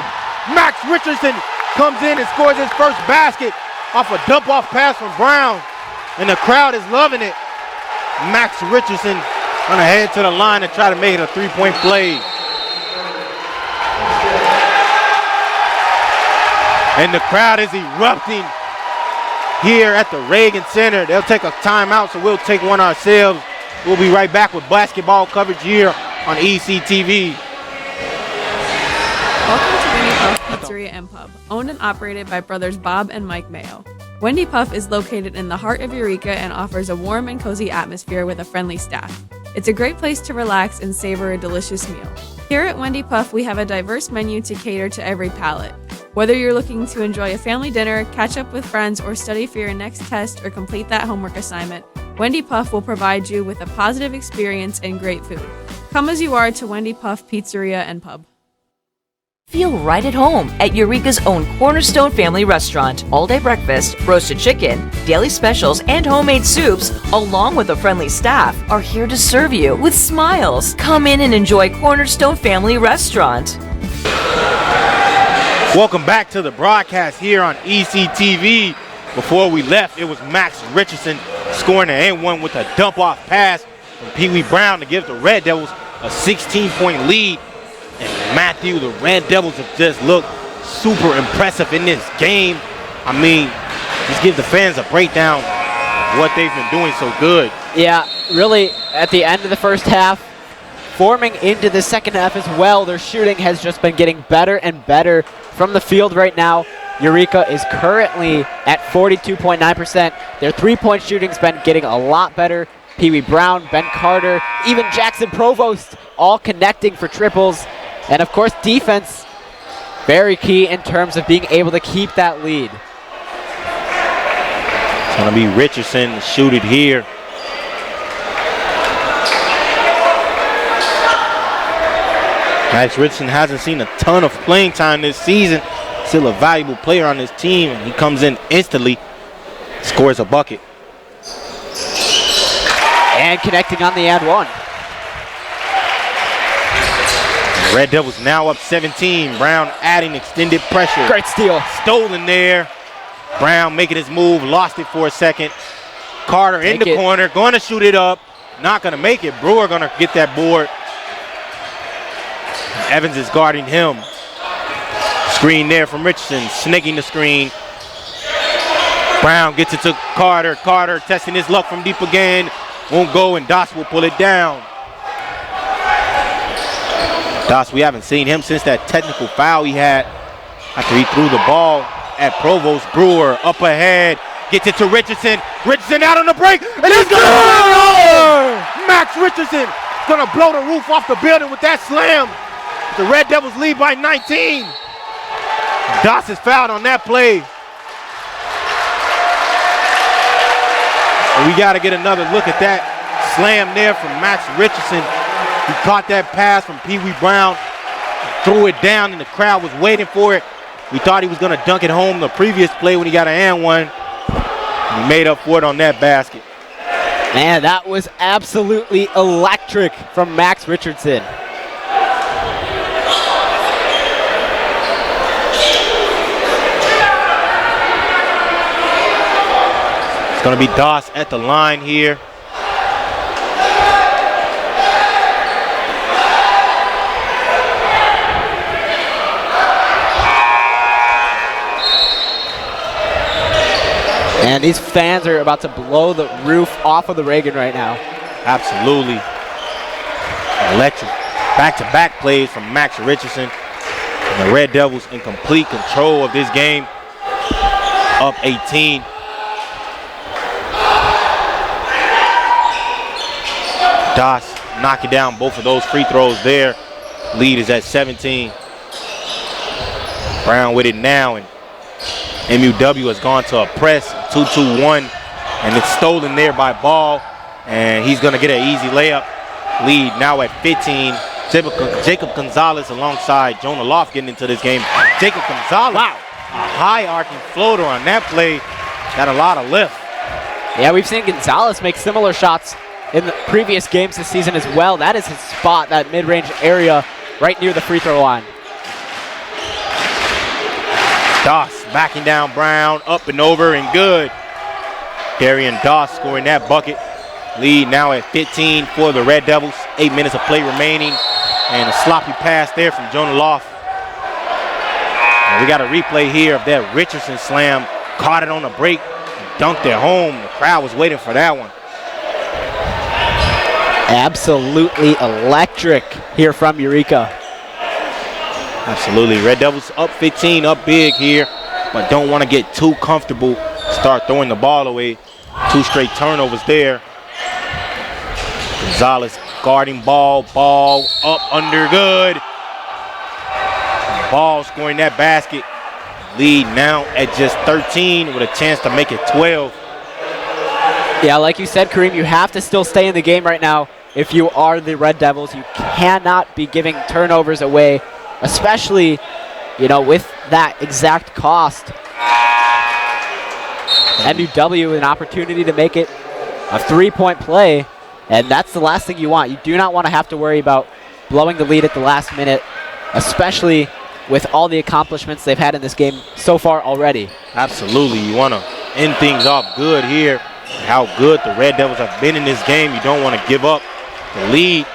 Max Richardson comes in and scores his first basket off a dump-off pass from Brown, and the crowd is loving it. Max Richardson gonna head to the line and try to make it a 3-point play. And the crowd is erupting here at the Reagan Center. They'll take a timeout, so we'll take one ourselves. We'll be right back with basketball coverage here on ECTV. Welcome to Wendy Puff Pizzeria and Pub, owned and operated by brothers Bob and Mike Mayo. Wendy Puff is located in the heart of Eureka and offers a warm and cozy atmosphere with a friendly staff. It's a great place to relax and savor a delicious meal. Here at Wendy Puff, we have a diverse menu to cater to every palate. Whether you're looking to enjoy a family dinner, catch up with friends, or study for your next test or complete that homework assignment, Wendy Puff will provide you with a positive experience and great food. Come as you are to Wendy Puff Pizzeria and Pub. Feel right at home at Eureka's own Cornerstone Family Restaurant. All-day breakfast, roasted chicken, daily specials, and homemade soups, along with a friendly staff, are here to serve you with smiles. Come in and enjoy Cornerstone Family Restaurant. Welcome back to the broadcast here on ECTV. Before we left, it was Max Richardson scoring the N1 with a dump-off pass from Pee Wee Brown to give the Red Devils a 16-point lead. And Matthew, the Red Devils have just looked super impressive in this game. I mean, just give the fans a breakdown of what they've been doing so good. Yeah, really, at the end of the first half, forming into the second half as well, their shooting has just been getting better and better from the field right now. Eureka is currently at 42.9%. Their three-point shooting's been getting a lot better. Pee Wee Brown, Ben Carter, even Jackson Provost, all connecting for triples. And of course, defense, very key in terms of being able to keep that lead. It's gonna be Richardson to shoot it here. Max Richardson hasn't seen a ton of playing time this season. Still a valuable player on this team, and he comes in instantly, scores a bucket. And connecting on the and one. Red Devils now up 17. Brown adding extended pressure. Great steal. Stolen there. Brown making his move, lost it for a second. Carter in the corner, going to shoot it up. Not going to make it. Brewer going to get that board. Evans is guarding him. Screen there from Richardson, snaking the screen. Brown gets it to Carter. Carter testing his luck from deep again. Won't go, and Doss will pull it down. Doss, we haven't seen him since that technical foul he had after he threw the ball at Provost. Brewer up ahead. Gets it to Richardson. Richardson out on the break. And he's going to Max Richardson going to blow the roof off the building with that slam. The Red Devils lead by 19. Doss is fouled on that play. And we got to get another look at that slam there from Max Richardson. He caught that pass from Pee Wee Brown, threw it down, and the crowd was waiting for it. We thought he was going to dunk it home the previous play when he got an and one. He made up for it on that basket. Man, that was absolutely electric from Max Richardson. It's going to be Doss at the line here. And these fans are about to blow the roof off of the Reagan right now. Absolutely. Electric. Back-to-back plays from Max Richardson. And the Red Devils in complete control of this game. Up 18. Doss knocking down both of those free throws there. Lead is at 17. Brown with it now, and MUW has gone to a press, 2-2-1, and it's stolen there by Ball, and he's going to get an easy layup. Lead now at 15. Jacob Gonzalez alongside Jonah Loft getting into this game. Jacob Gonzalez, wow, a high arcing floater on that play. Got a lot of lift. Yeah, we've seen Gonzalez make similar shots in the previous games this season as well. That is his spot, that mid-range area right near the free throw line. Doss backing down Brown, up and over and good. Darian Doss scoring that bucket. Lead now at 15 for the Red Devils. 8 minutes of play remaining. And a sloppy pass there from Jonah Loft. And we got a replay here of that Richardson slam. Caught it on the break and dunked it home. The crowd was waiting for that one. Absolutely electric here from Eureka. Absolutely. Red Devils up 15, up big here, but don't want to get too comfortable, start throwing the ball away. 2 straight turnovers there. Gonzalez guarding Ball up under good. Ball scoring that basket. Lead now at just 13 with a chance to make it 12. Yeah, like you said, Kareem, you have to still stay in the game right now. If you are the Red Devils, you cannot be giving turnovers away, especially, you know, with that exact cost. MUW an opportunity to make it a 3-point play, and that's the last thing you want. You do not want to have to worry about blowing the lead at the last minute, especially with all the accomplishments they've had in this game so far already. Absolutely. You want to end things off good here. How good the Red Devils have been in this game. You don't want to give up the lead.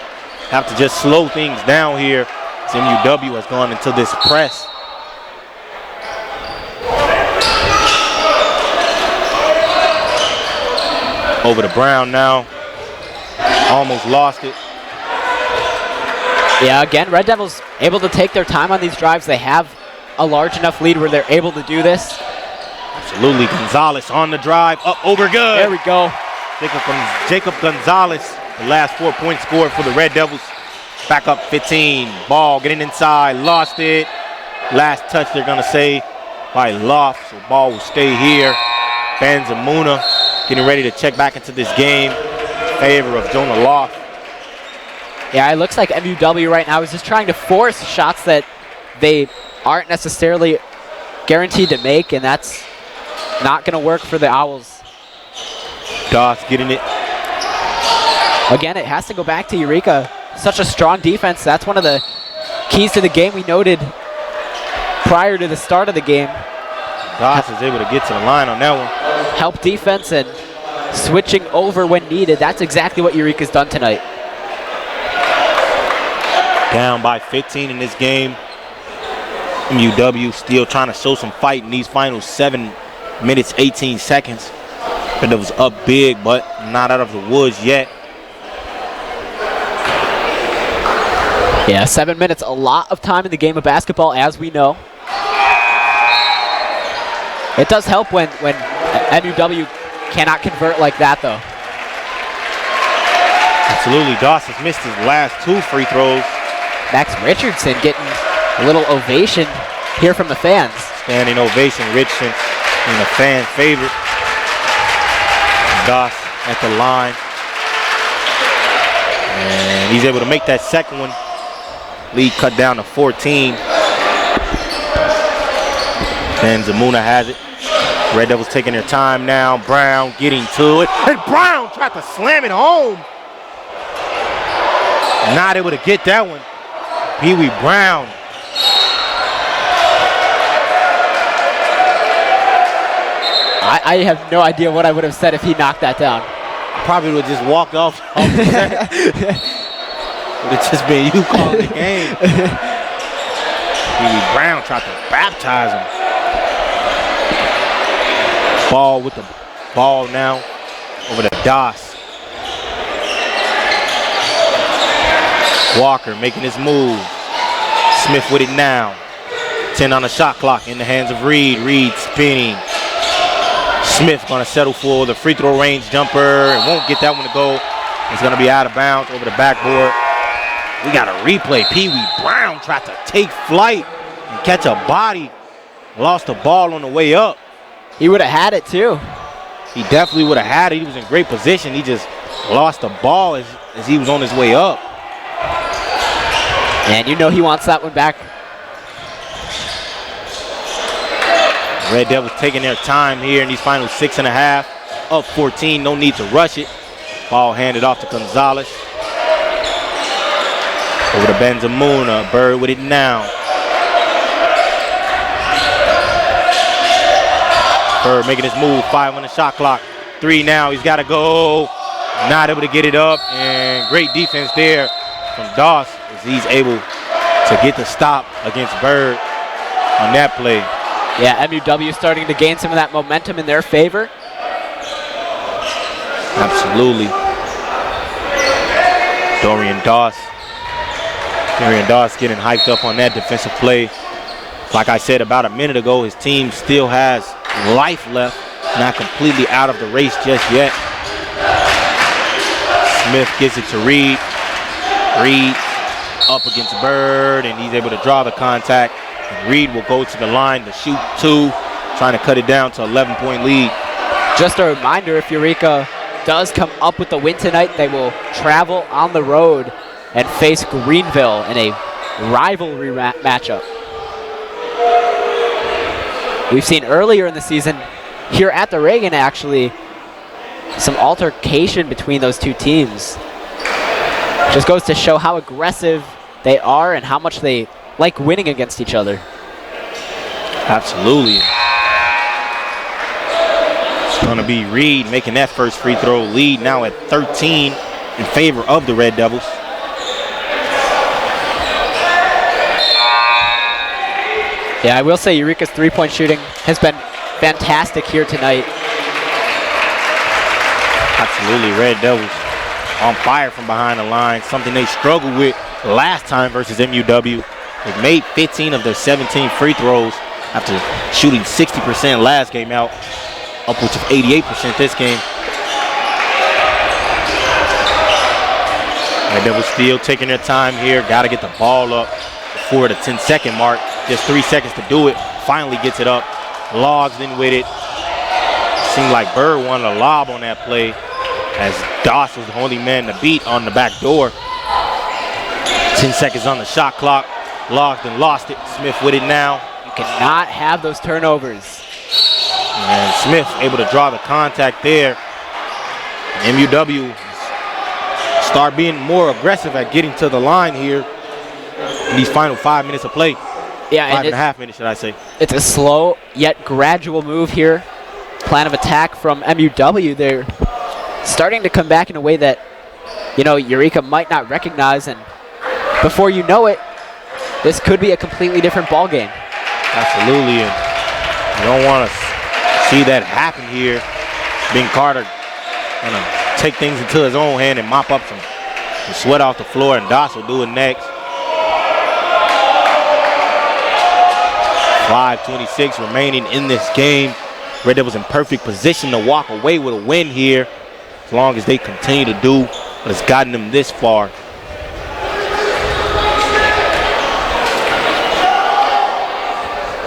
Have to just slow things down here. As MUW has gone into this press. Over to Brown now. Almost lost it. Yeah, again, Red Devils able to take their time on these drives. They have a large enough lead where they're able to do this. Absolutely. Gonzalez on the drive. Up over good. There we go. Jacob Gonzalez, the last 4-point score for the Red Devils. Back up 15. Ball getting inside. Lost it. Last touch, they're going to say, by Loft. So ball will stay here. Banzamuna getting ready to check back into this game in favor of Jonah Loft. Yeah, it looks like MUW right now is just trying to force shots that they aren't necessarily guaranteed to make, and that's not going to work for the Owls. Doss getting it. Again, it has to go back to Eureka. Such a strong defense. That's one of the keys to the game we noted prior to the start of the game. Doss is able to get to the line on that one. Help defense and switching over when needed. That's exactly what Eureka's done tonight. Down by 15 in this game. MUW still trying to show some fight in these final 7 minutes, 18 seconds. But it was up big, but not out of the woods yet. Yeah, 7 minutes, a lot of time in the game of basketball, as we know. It does help when MUW cannot convert like that, though. Absolutely. Doss has missed his last 2 free throws. Max Richardson getting a little ovation here from the fans. Standing ovation. Richardson being a fan favorite. Doss at the line. And he's able to make that second one. Lead cut down to 14. And Zamuna has it. Red Devils taking their time now. Brown getting to it. And Brown tried to slam it home. Not able to get that one. Pee Wee Brown. I have no idea what I would have said if he knocked that down. Probably would have just walked off the set. Would have just been you calling the game. Pee Wee Brown tried to baptize him. Ball with the ball now over to Doss. Walker making his move. Smith with it now. 10 on the shot clock in the hands of Reed. Reed spinning. Smith gonna settle for the free throw range jumper and won't get that one to go. It's gonna be out of bounds over the backboard. We got a replay. Pee Wee Brown tried to take flight and catch a body. Lost the ball on the way up. He would have had it too. He definitely would have had it. He was in great position. He just lost the ball as he was on his way up. And you know he wants that one back. Red Devils taking their time here in these final 6.5. Up 14, no need to rush it. Ball handed off to Gonzalez. Over to Benzamuna. Bird with it now. Bird making his move. 5 on the shot clock. 3 now. He's got to go. Not able to get it up. And great defense there from Doss as he's able to get the stop against Bird on that play. Yeah, MUW starting to gain some of that momentum in their favor. Absolutely. Dorian Doss getting hyped up on that defensive play. Like I said about a minute ago, his team still has life left, not completely out of the race just yet. Smith gets it to Reed. Reed up against Bird, and he's able to draw the contact. And Reed will go to the line to shoot 2, trying to cut it down to 11-point lead. Just a reminder, if Eureka does come up with the win tonight, they will travel on the road and face Greenville in a rivalry matchup. We've seen earlier in the season, here at the Reagan actually, some altercation between those two teams. Just goes to show how aggressive they are and how much they like winning against each other. Absolutely. It's going to be Reed making that first free throw. Lead now at 13 in favor of the Red Devils. Yeah, I will say Eureka's three-point shooting has been fantastic here tonight. Absolutely, Red Devils on fire from behind the line, something they struggled with last time versus MUW. They've made 15 of their 17 free throws after shooting 60% last game out, upwards of 88% this game. Red Devils still taking their time here. Got to get the ball up before the 10-second mark. Just 3 seconds to do it. Finally gets it up. Logs in with it. Seemed like Bird wanted a lob on that play as Doss was the only man to beat on the back door. 10 seconds on the shot clock. Logged and lost it. Smith with it now. You cannot have those turnovers. And Smith able to draw the contact there. And MUW start being more aggressive at getting to the line here. in these final 5 minutes of play. Yeah, 5.5 minutes, should I say. It's a slow yet gradual move here. Plan of attack from MUW. They're starting to come back in a way that, Eureka might not recognize, and before you know it, this could be a completely different ball game. Absolutely, and you don't want to see that happen here. Ben Carter gonna take things into his own hand and mop up some sweat off the floor, and Doss will do it next. 5:26 remaining in this game. Red Devils in perfect position to walk away with a win here, as long as they continue to do what has gotten them this far.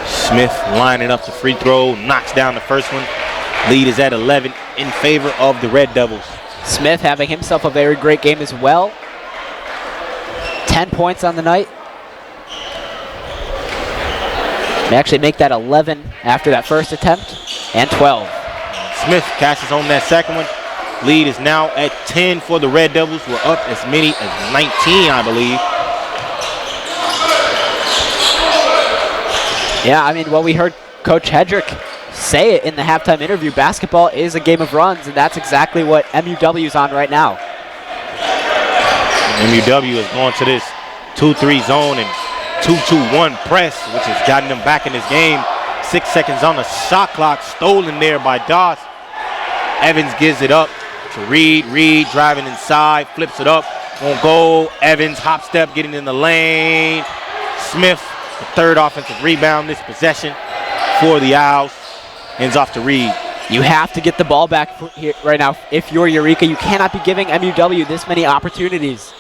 Smith lining up the free throw, knocks down the first one. Lead is at 11 in favor of the Red Devils. Smith having himself a very great game as well. 10 points on the night. They actually make that 11 after that first attempt, and 12. Smith cashes home that second one. Lead is now at 10 for the Red Devils. We're up as many as 19, I believe. Yeah, we heard Coach Hedrick say it in the halftime interview. Basketball is a game of runs, and that's exactly what MUW is on right now. MUW is going to this 2-3 zone and 2-2-1 press, which has gotten them back in this game. 6 seconds on the shot clock, stolen there by Doss. Evans gives it up to Reed. Reed driving inside, flips it up, won't go. Evans hop step, getting in the lane. Smith, the third offensive rebound this possession for the Owls. Ends off to Reed. You have to get the ball back here right now. If you're Eureka, you cannot be giving MUW this many opportunities.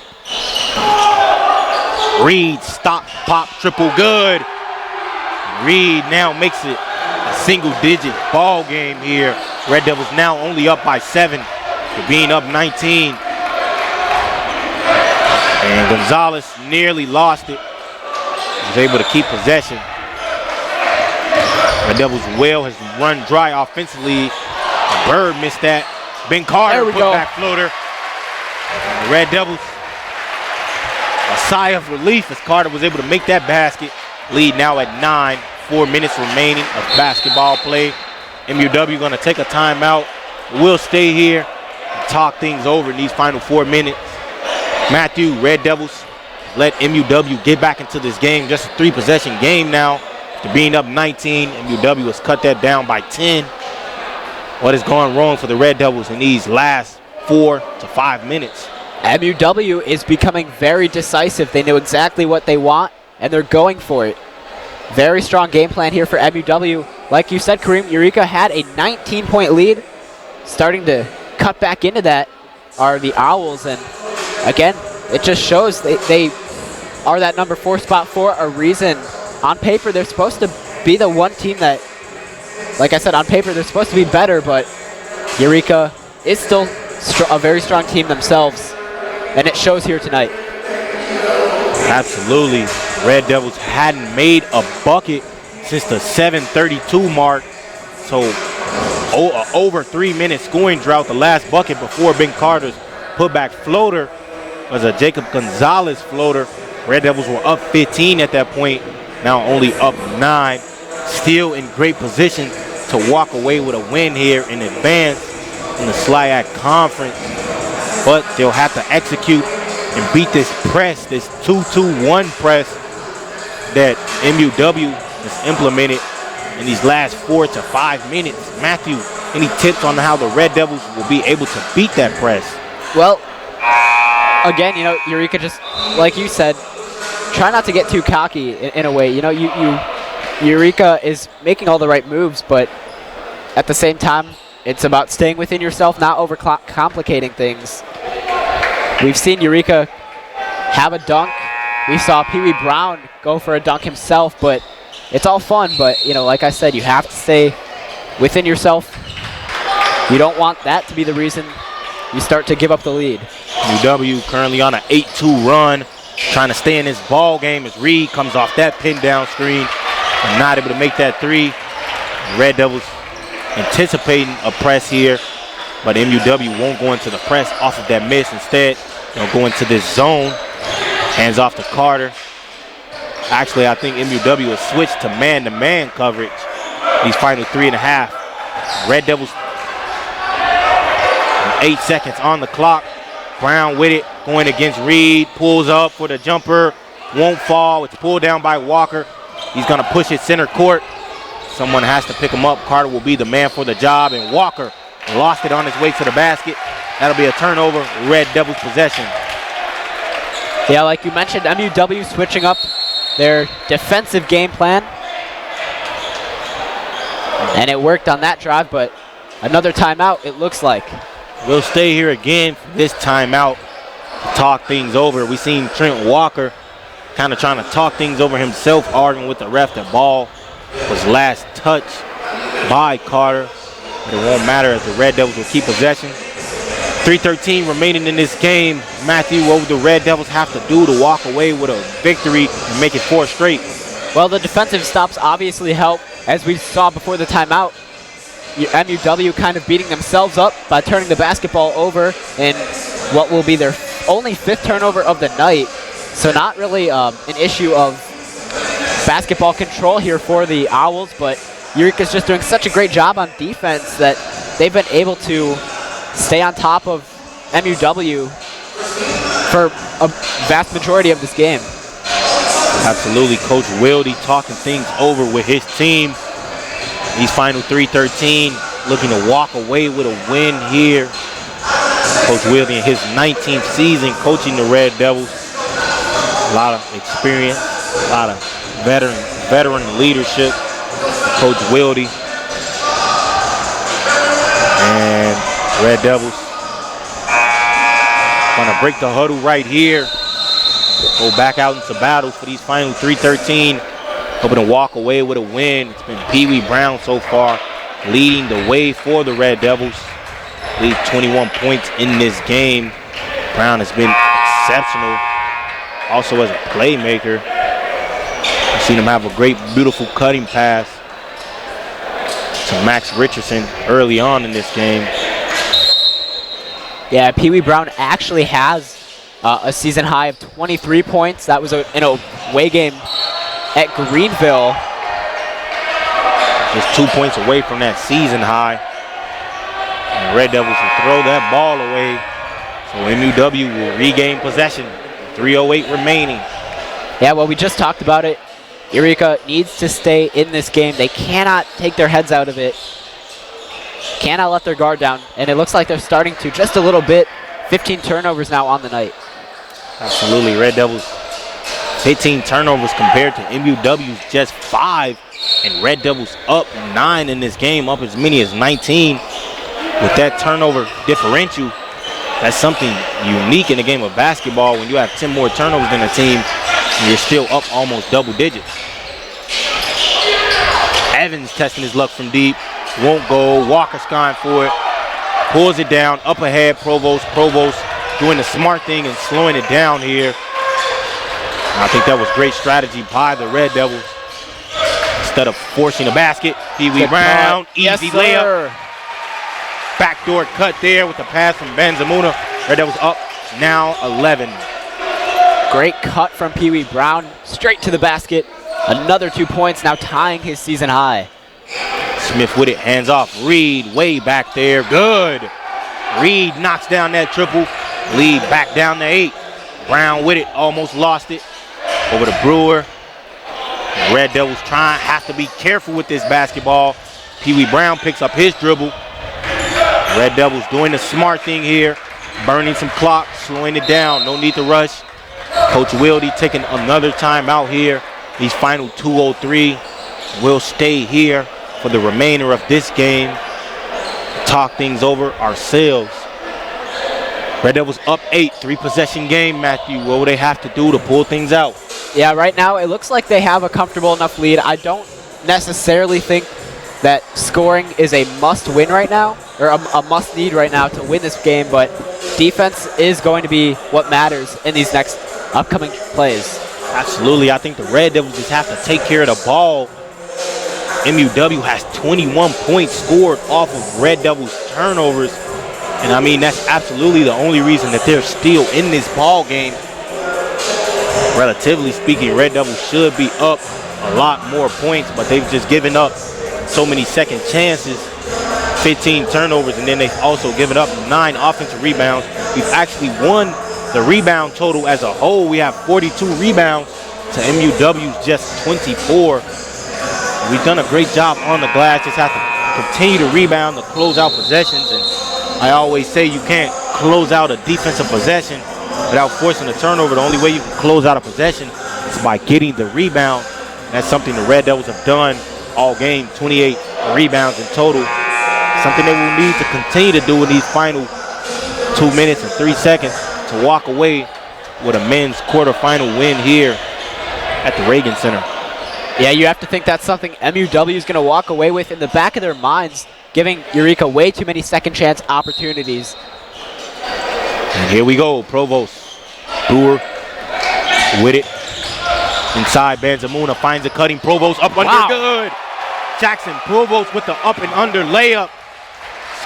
Reed, stop, pop, triple, good. Reed now makes it a single-digit ball game here. Red Devils now only up by 7 to being up 19. And Gonzalez nearly lost it. Was able to keep possession. Red Devils' well has run dry offensively. Bird missed that. Ben Carter put back floater. And the Red Devils, a sigh of relief as Carter was able to make that basket. Lead now at 9. 4 minutes remaining of basketball play. MUW going to take a timeout. We'll stay here and talk things over in these final 4 minutes. Matthew, Red Devils let MUW get back into this game. Just a 3-possession game now. To being up 19, MUW has cut that down by 10. What is going wrong for the Red Devils in these last 4 to 5 minutes? MUW is becoming very decisive. They know exactly what they want, and they're going for it. Very strong game plan here for MUW. Like you said, Kareem, Eureka had a 19-point lead. Starting to cut back into that are the Owls, and again, it just shows they are that number 4 spot for a reason. On paper, they're supposed to be the one team that, like I said, on paper, they're supposed to be better, but Eureka is still a very strong team themselves, and it shows here tonight. Absolutely. Red Devils hadn't made a bucket since the 7:32 mark, so over 3-minute scoring drought. The last bucket before Ben Carter's putback floater was a Jacob Gonzalez floater. Red Devils were up 15 at that point, now only up 9. Still in great position to walk away with a win here in advance in the SLIAC conference, but they'll have to execute and beat this press, this 2-2-1 press that MUW has implemented in these last 4 to 5 minutes. Matthew, any tips on how the Red Devils will be able to beat that press? Well, again, Eureka, just like you said, try not to get too cocky in a way. Eureka is making all the right moves, but at the same time, it's about staying within yourself, not overcomplicating things. We've seen Eureka have a dunk. We saw Pee Wee Brown go for a dunk himself, but it's all fun. But, like I said, you have to stay within yourself. You don't want that to be the reason you start to give up the lead. MUW currently on an 8-2 run, trying to stay in this ball game as Reed comes off that pin down screen and not able to make that three. Red Devils anticipating a press here, but MUW won't go into the press off of that miss. Instead, they'll go into this zone. Hands off to Carter. Actually, I think MUW has switched to man-to-man coverage these final 3.5. Red Devils, 8 seconds on the clock. Brown with it, going against Reed, pulls up for the jumper, won't fall. It's pulled down by Walker. He's going to push it center court. Someone has to pick him up. Carter will be the man for the job, and Walker lost it on his way to the basket. That'll be a turnover, Red Devils possession. Yeah, like you mentioned, MUW switching up their defensive game plan. And it worked on that drive, but another timeout, it looks like. We'll stay here again for this timeout to talk things over. We seen Trent Walker kind of trying to talk things over himself, arguing with the ref. The ball was last touched by Carter, but it won't matter as the Red Devils will keep possession. 3:13 remaining in this game. Matthew, what would the Red Devils have to do to walk away with a victory and make it 4 straight? Well, the defensive stops obviously help, as we saw before the timeout. MUW kind of beating themselves up by turning the basketball over in what will be their only 5th turnover of the night. So not really an issue of basketball control here for the Owls, but Eureka's just doing such a great job on defense that they've been able to stay on top of MUW for a vast majority of this game. Absolutely, Coach Wilde talking things over with his team. These final 3:13, looking to walk away with a win here. Coach Wilde in his 19th season coaching the Red Devils. A lot of experience, a lot of veteran leadership. Coach Wilde. And Red Devils gonna break the huddle right here. Go back out into battles for these final 3:13. Hoping to walk away with a win. It's been Pee Wee Brown so far leading the way for the Red Devils. Leads 21 points in this game. Brown has been exceptional. Also as a playmaker. I've seen him have a great, beautiful cutting pass to Max Richardson early on in this game. Yeah, Pee Wee Brown actually has a season high of 23 points. That was in a away game at Greenville. Just 2 points away from that season high. And the Red Devils will throw that ball away. So MUW will regain possession. 3:08 remaining. Yeah, well, we just talked about it. Eureka needs to stay in this game. They cannot take their heads out of it. Cannot let their guard down. And it looks like they're starting to just a little bit. 15 turnovers now on the night. Absolutely. Red Devils 15 turnovers compared to MUW's just 5. And Red Devils up 9 in this game, up as many as 19. With that turnover differential, that's something unique in the game of basketball when you have 10 more turnovers than a team and you're still up almost double digits. Evans testing his luck from deep. Won't go. Walker skying for it. Pulls it down. Up ahead, Provost. Provost doing the smart thing and slowing it down here. And I think that was great strategy by the Red Devils. Instead of forcing a basket, Pee Wee Brown, easy layup. Backdoor cut there with the pass from Benzamuna. Red Devils up now 11. Great cut from Pee Wee Brown, straight to the basket. Another 2 points, now tying his season high. Smith with it, hands off. Reed way back there, good. Reed knocks down that triple. Lead back down to 8. Brown with it, almost lost it. Over to Brewer. The Red Devils have to be careful with this basketball. Pee Wee Brown picks up his dribble. Red Devils doing the smart thing here. Burning some clock, slowing it down, no need to rush. Coach Wilde taking another timeout here. These final 2:03 will stay here for the remainder of this game. Talk things over ourselves. Red Devils up 8, 3-possession game, Matthew. What will they have to do to pull things out? Yeah, right now it looks like they have a comfortable enough lead. I don't necessarily think that scoring is a must-win right now, or a must-need right now to win this game, but defense is going to be what matters in these next upcoming plays. Absolutely. I think the Red Devils just have to take care of the ball. MUW has 21 points scored off of Red Devils turnovers. And I mean, that's absolutely the only reason that they're still in this ball game. relatively speaking, Red Devils should be up a lot more points, but they've just given up so many second chances, 15 turnovers, and then they've also given up 9 offensive rebounds. We've actually won the rebound total as a whole. We have 42 rebounds to MUW's just 24. We've done a great job on the glass. Just have to continue to rebound, to close out possessions. And I always say you can't close out a defensive possession without forcing a turnover. The only way you can close out a possession is by getting the rebound. That's something the Red Devils have done all game, 28 rebounds in total. Something that we'll need to continue to do in these final 2 minutes and 3 seconds to walk away with a men's quarterfinal win here at the Reagan Center. Yeah, you have to think that's something MUW is going to walk away with in the back of their minds, giving Eureka way too many second chance opportunities. And here we go, Provost. Brewer with it. Inside, Benzamuna finds a cutting. Provost up under, good. Jackson Provost with the up and under layup.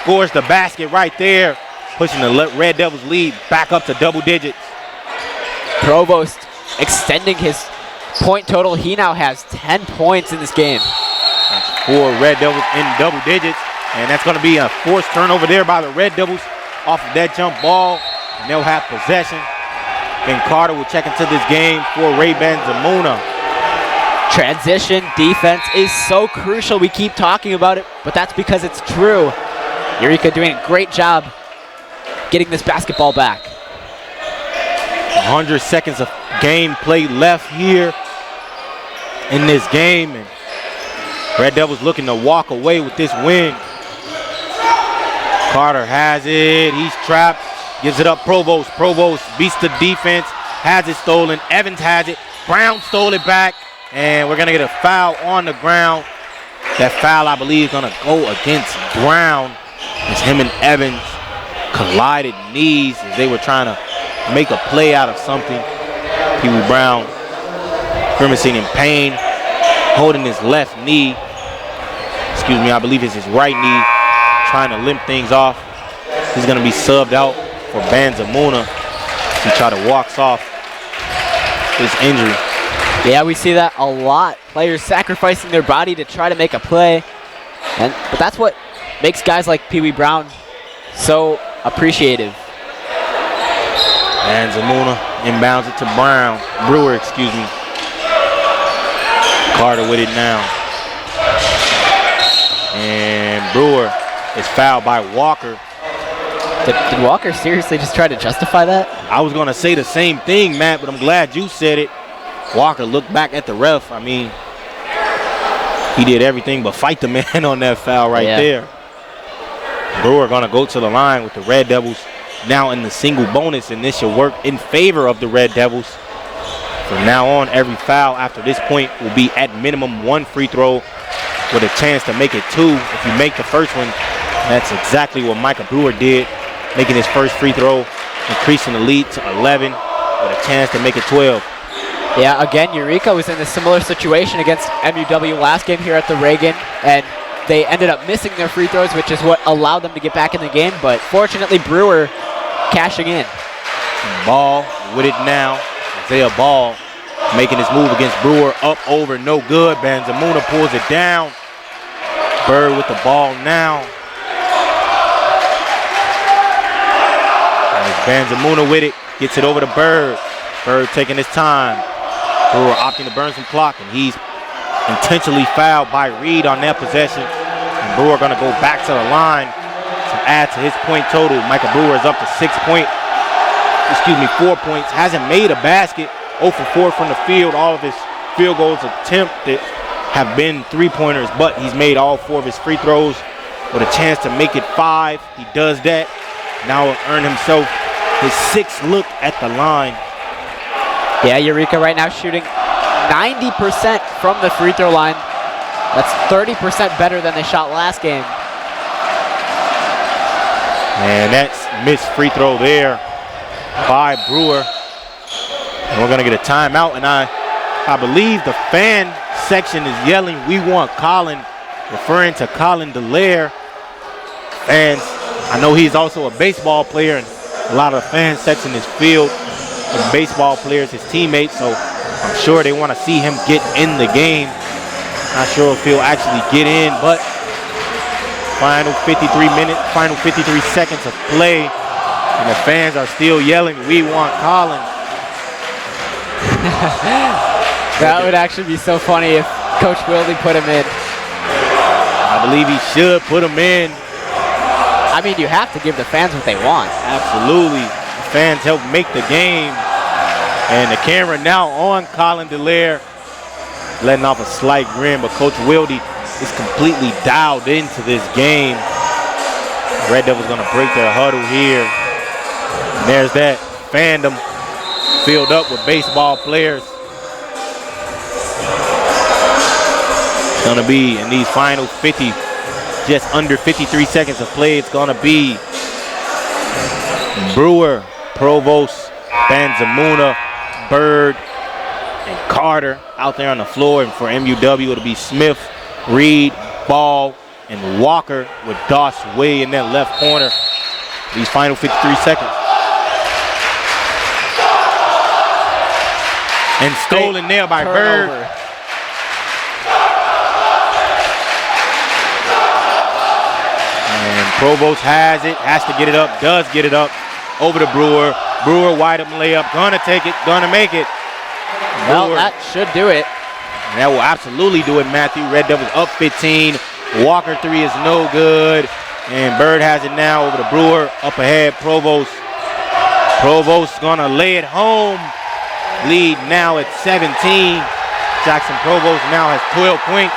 Scores the basket right there, pushing the Red Devils lead back up to double digits. Provost extending his point total. He now has 10 points in this game. That's 4 Red Devils in double digits, and that's going to be a forced turnover there by the Red Devils off of that jump ball, and they'll have possession. And Carter will check into this game for Ray Benzamuna. Transition defense is so crucial. We keep talking about it, but that's because it's true. Eureka doing a great job getting this basketball back. 100 seconds of game play left here in this game, and Red Devils looking to walk away with this win. Carter has it. He's trapped. Gives it up. Provost. Provost beats the defense. Has it stolen. Evans has it. Brown stole it back. And we're going to get a foul on the ground. That foul, I believe, is going to go against Brown. As him and Evans collided knees as they were trying to make a play out of something. Pee Wee Brown grimacing in pain, holding his left knee. Excuse me, I believe it's his right knee, trying to limp things off. He's going to be subbed out for Benzamuna. He walks off his injury. Yeah, we see that a lot. Players sacrificing their body to try to make a play. But that's what makes guys like Pee Wee Brown so appreciative. Benzamuna inbounds it to Brewer, excuse me. Carter with it now. And Brewer is fouled by Walker. Did Walker seriously just try to justify that? I was going to say the same thing, Matt, but I'm glad you said it. Walker looked back at the ref. I mean, he did everything but fight the man on that foul right there. Brewer going to go to the line with the Red Devils now in the single bonus, and this should work in favor of the Red Devils. From now on, every foul after this point will be at minimum 1 free throw with a chance to make it 2 if you make the first one. That's exactly what Micah Brewer did, making his first free throw, increasing the lead to 11 with a chance to make it 12. Yeah, again, Eureka was in a similar situation against MUW last game here at the Reagan, and they ended up missing their free throws, which is what allowed them to get back in the game, but fortunately Brewer cashing in. Ball with it now. Isaiah Ball making his move against Brewer, up over, no good. Benzamuna pulls it down. Bird with the ball now. Benzamuna with it, gets it over to Bird. Bird taking his time. Brewer opting to burn some clock, and he's intentionally fouled by Reed on that possession. And Brewer going to go back to the line to add to his point total. Micah Brewer is up to 4 points. Hasn't made a basket. 0 for 4 from the field. All of his field goals attempted have been 3-pointers, but he's made all 4 of his free throws with a chance to make it 5. He does that. Now will earn himself his 6th look at the line. Yeah, Eureka right now shooting 90% from the free throw line. That's 30% better than they shot last game. And that's missed free throw there by Brewer. And we're going to get a timeout. And I believe the fan section is yelling, "We want Colin," referring to Colin Delaire. Fans, I know he's also a baseball player, and a lot of the fan section is filled of baseball players, his teammates, so I'm sure they want to see him get in the game. Not sure if he'll actually get in, but final 53 seconds of play, and the fans are still yelling, "We want Colin." That would actually be so funny if Coach Wilde put him in. I believe he should put him in. I mean, you have to give the fans what they want. Absolutely. The fans help make the game. And the camera now on Colin Delaire, letting off a slight grin, but Coach Wilde is completely dialed into this game. Red Devils gonna break their huddle here. And there's that fandom filled up with baseball players. It's gonna be in these final 50, just under 53 seconds of play, it's gonna be Brewer, Provost, Banzamuna, Bird, and Carter out there on the floor. And for MUW, it'll be Smith, Reed, Ball, and Walker with Doss way in that left corner. These final 53 seconds. And stolen there by Bird. And Provost has it, has to get it up, does get it up over to Brewer. Brewer wide open layup, gonna take it, gonna make it. Well, that should do it. And that will absolutely do it, Matthew. Red Devils up 15. Walker 3 is no good. And Bird has it now over to Brewer. Up ahead, Provost. Provost's gonna lay it home. Lead now at 17. Jackson Provost now has 12 points.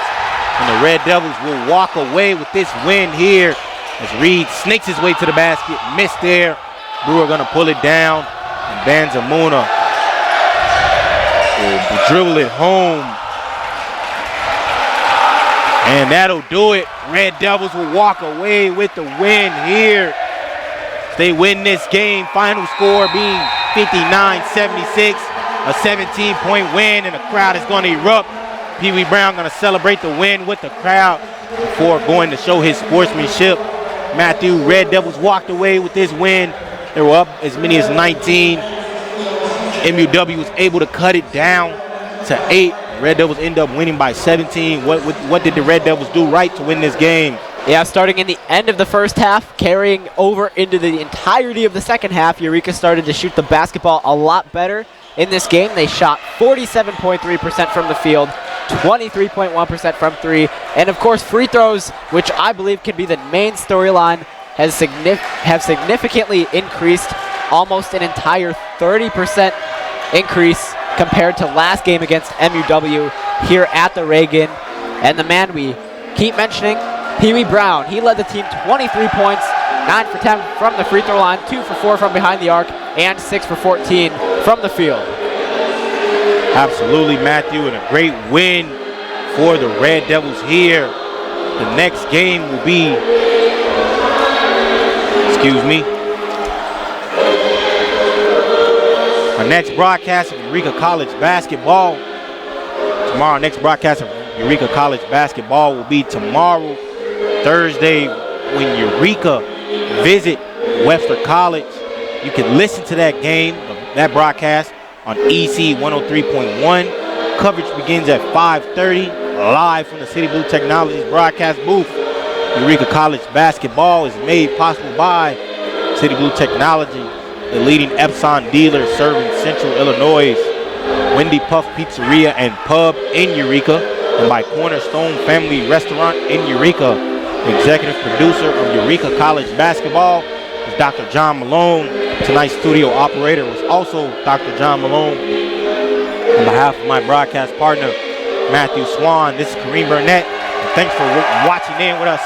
And the Red Devils will walk away with this win here as Reed snakes his way to the basket. Missed there. Brewer gonna pull it down. And Banzamuna will dribble it home. And that'll do it. Red Devils will walk away with the win here. They win this game. Final score being 59-76. A 17-point win, and the crowd is going to erupt. Pee Wee Brown going to celebrate the win with the crowd before going to show his sportsmanship. Matthew, Red Devils walked away with this win. They were up as many as 19. MUW was able to cut it down to 8. Red Devils end up winning by 17. What did the Red Devils do right to win this game? Yeah, starting in the end of the first half, carrying over into the entirety of the second half, Eureka started to shoot the basketball a lot better. In this game, they shot 47.3% from the field, 23.1% from 3, and of course free throws, which I believe can be the main storyline, have significantly increased, almost an entire 30% increase compared to last game against MUW here at the Reagan. And the man we keep mentioning, Pee Wee Brown, he led the team 23 points, 9 for 10 from the free throw line, 2 for 4 from behind the arc, and 6 for 14 from the field. Absolutely, Matthew, and a great win for the Red Devils here. The next game will be, our next broadcast of Eureka College basketball. Tomorrow, next broadcast of Eureka College basketball will be tomorrow, Thursday, when Eureka visit Webster College. You can listen to that game, that broadcast, on EC 103.1. Coverage begins at 5:30, live from the City Blue Technologies broadcast booth. Eureka College basketball is made possible by City Blue Technology, the leading Epson dealer serving Central Illinois, Wendy Puff Pizzeria and Pub in Eureka, and by Cornerstone Family Restaurant in Eureka. The executive producer of Eureka College basketball is Dr. John Malone. Tonight's studio operator was also Dr. John Malone. On behalf of my broadcast partner, Matthew Swan, this is Kareem Burnett. And thanks for watching in with us.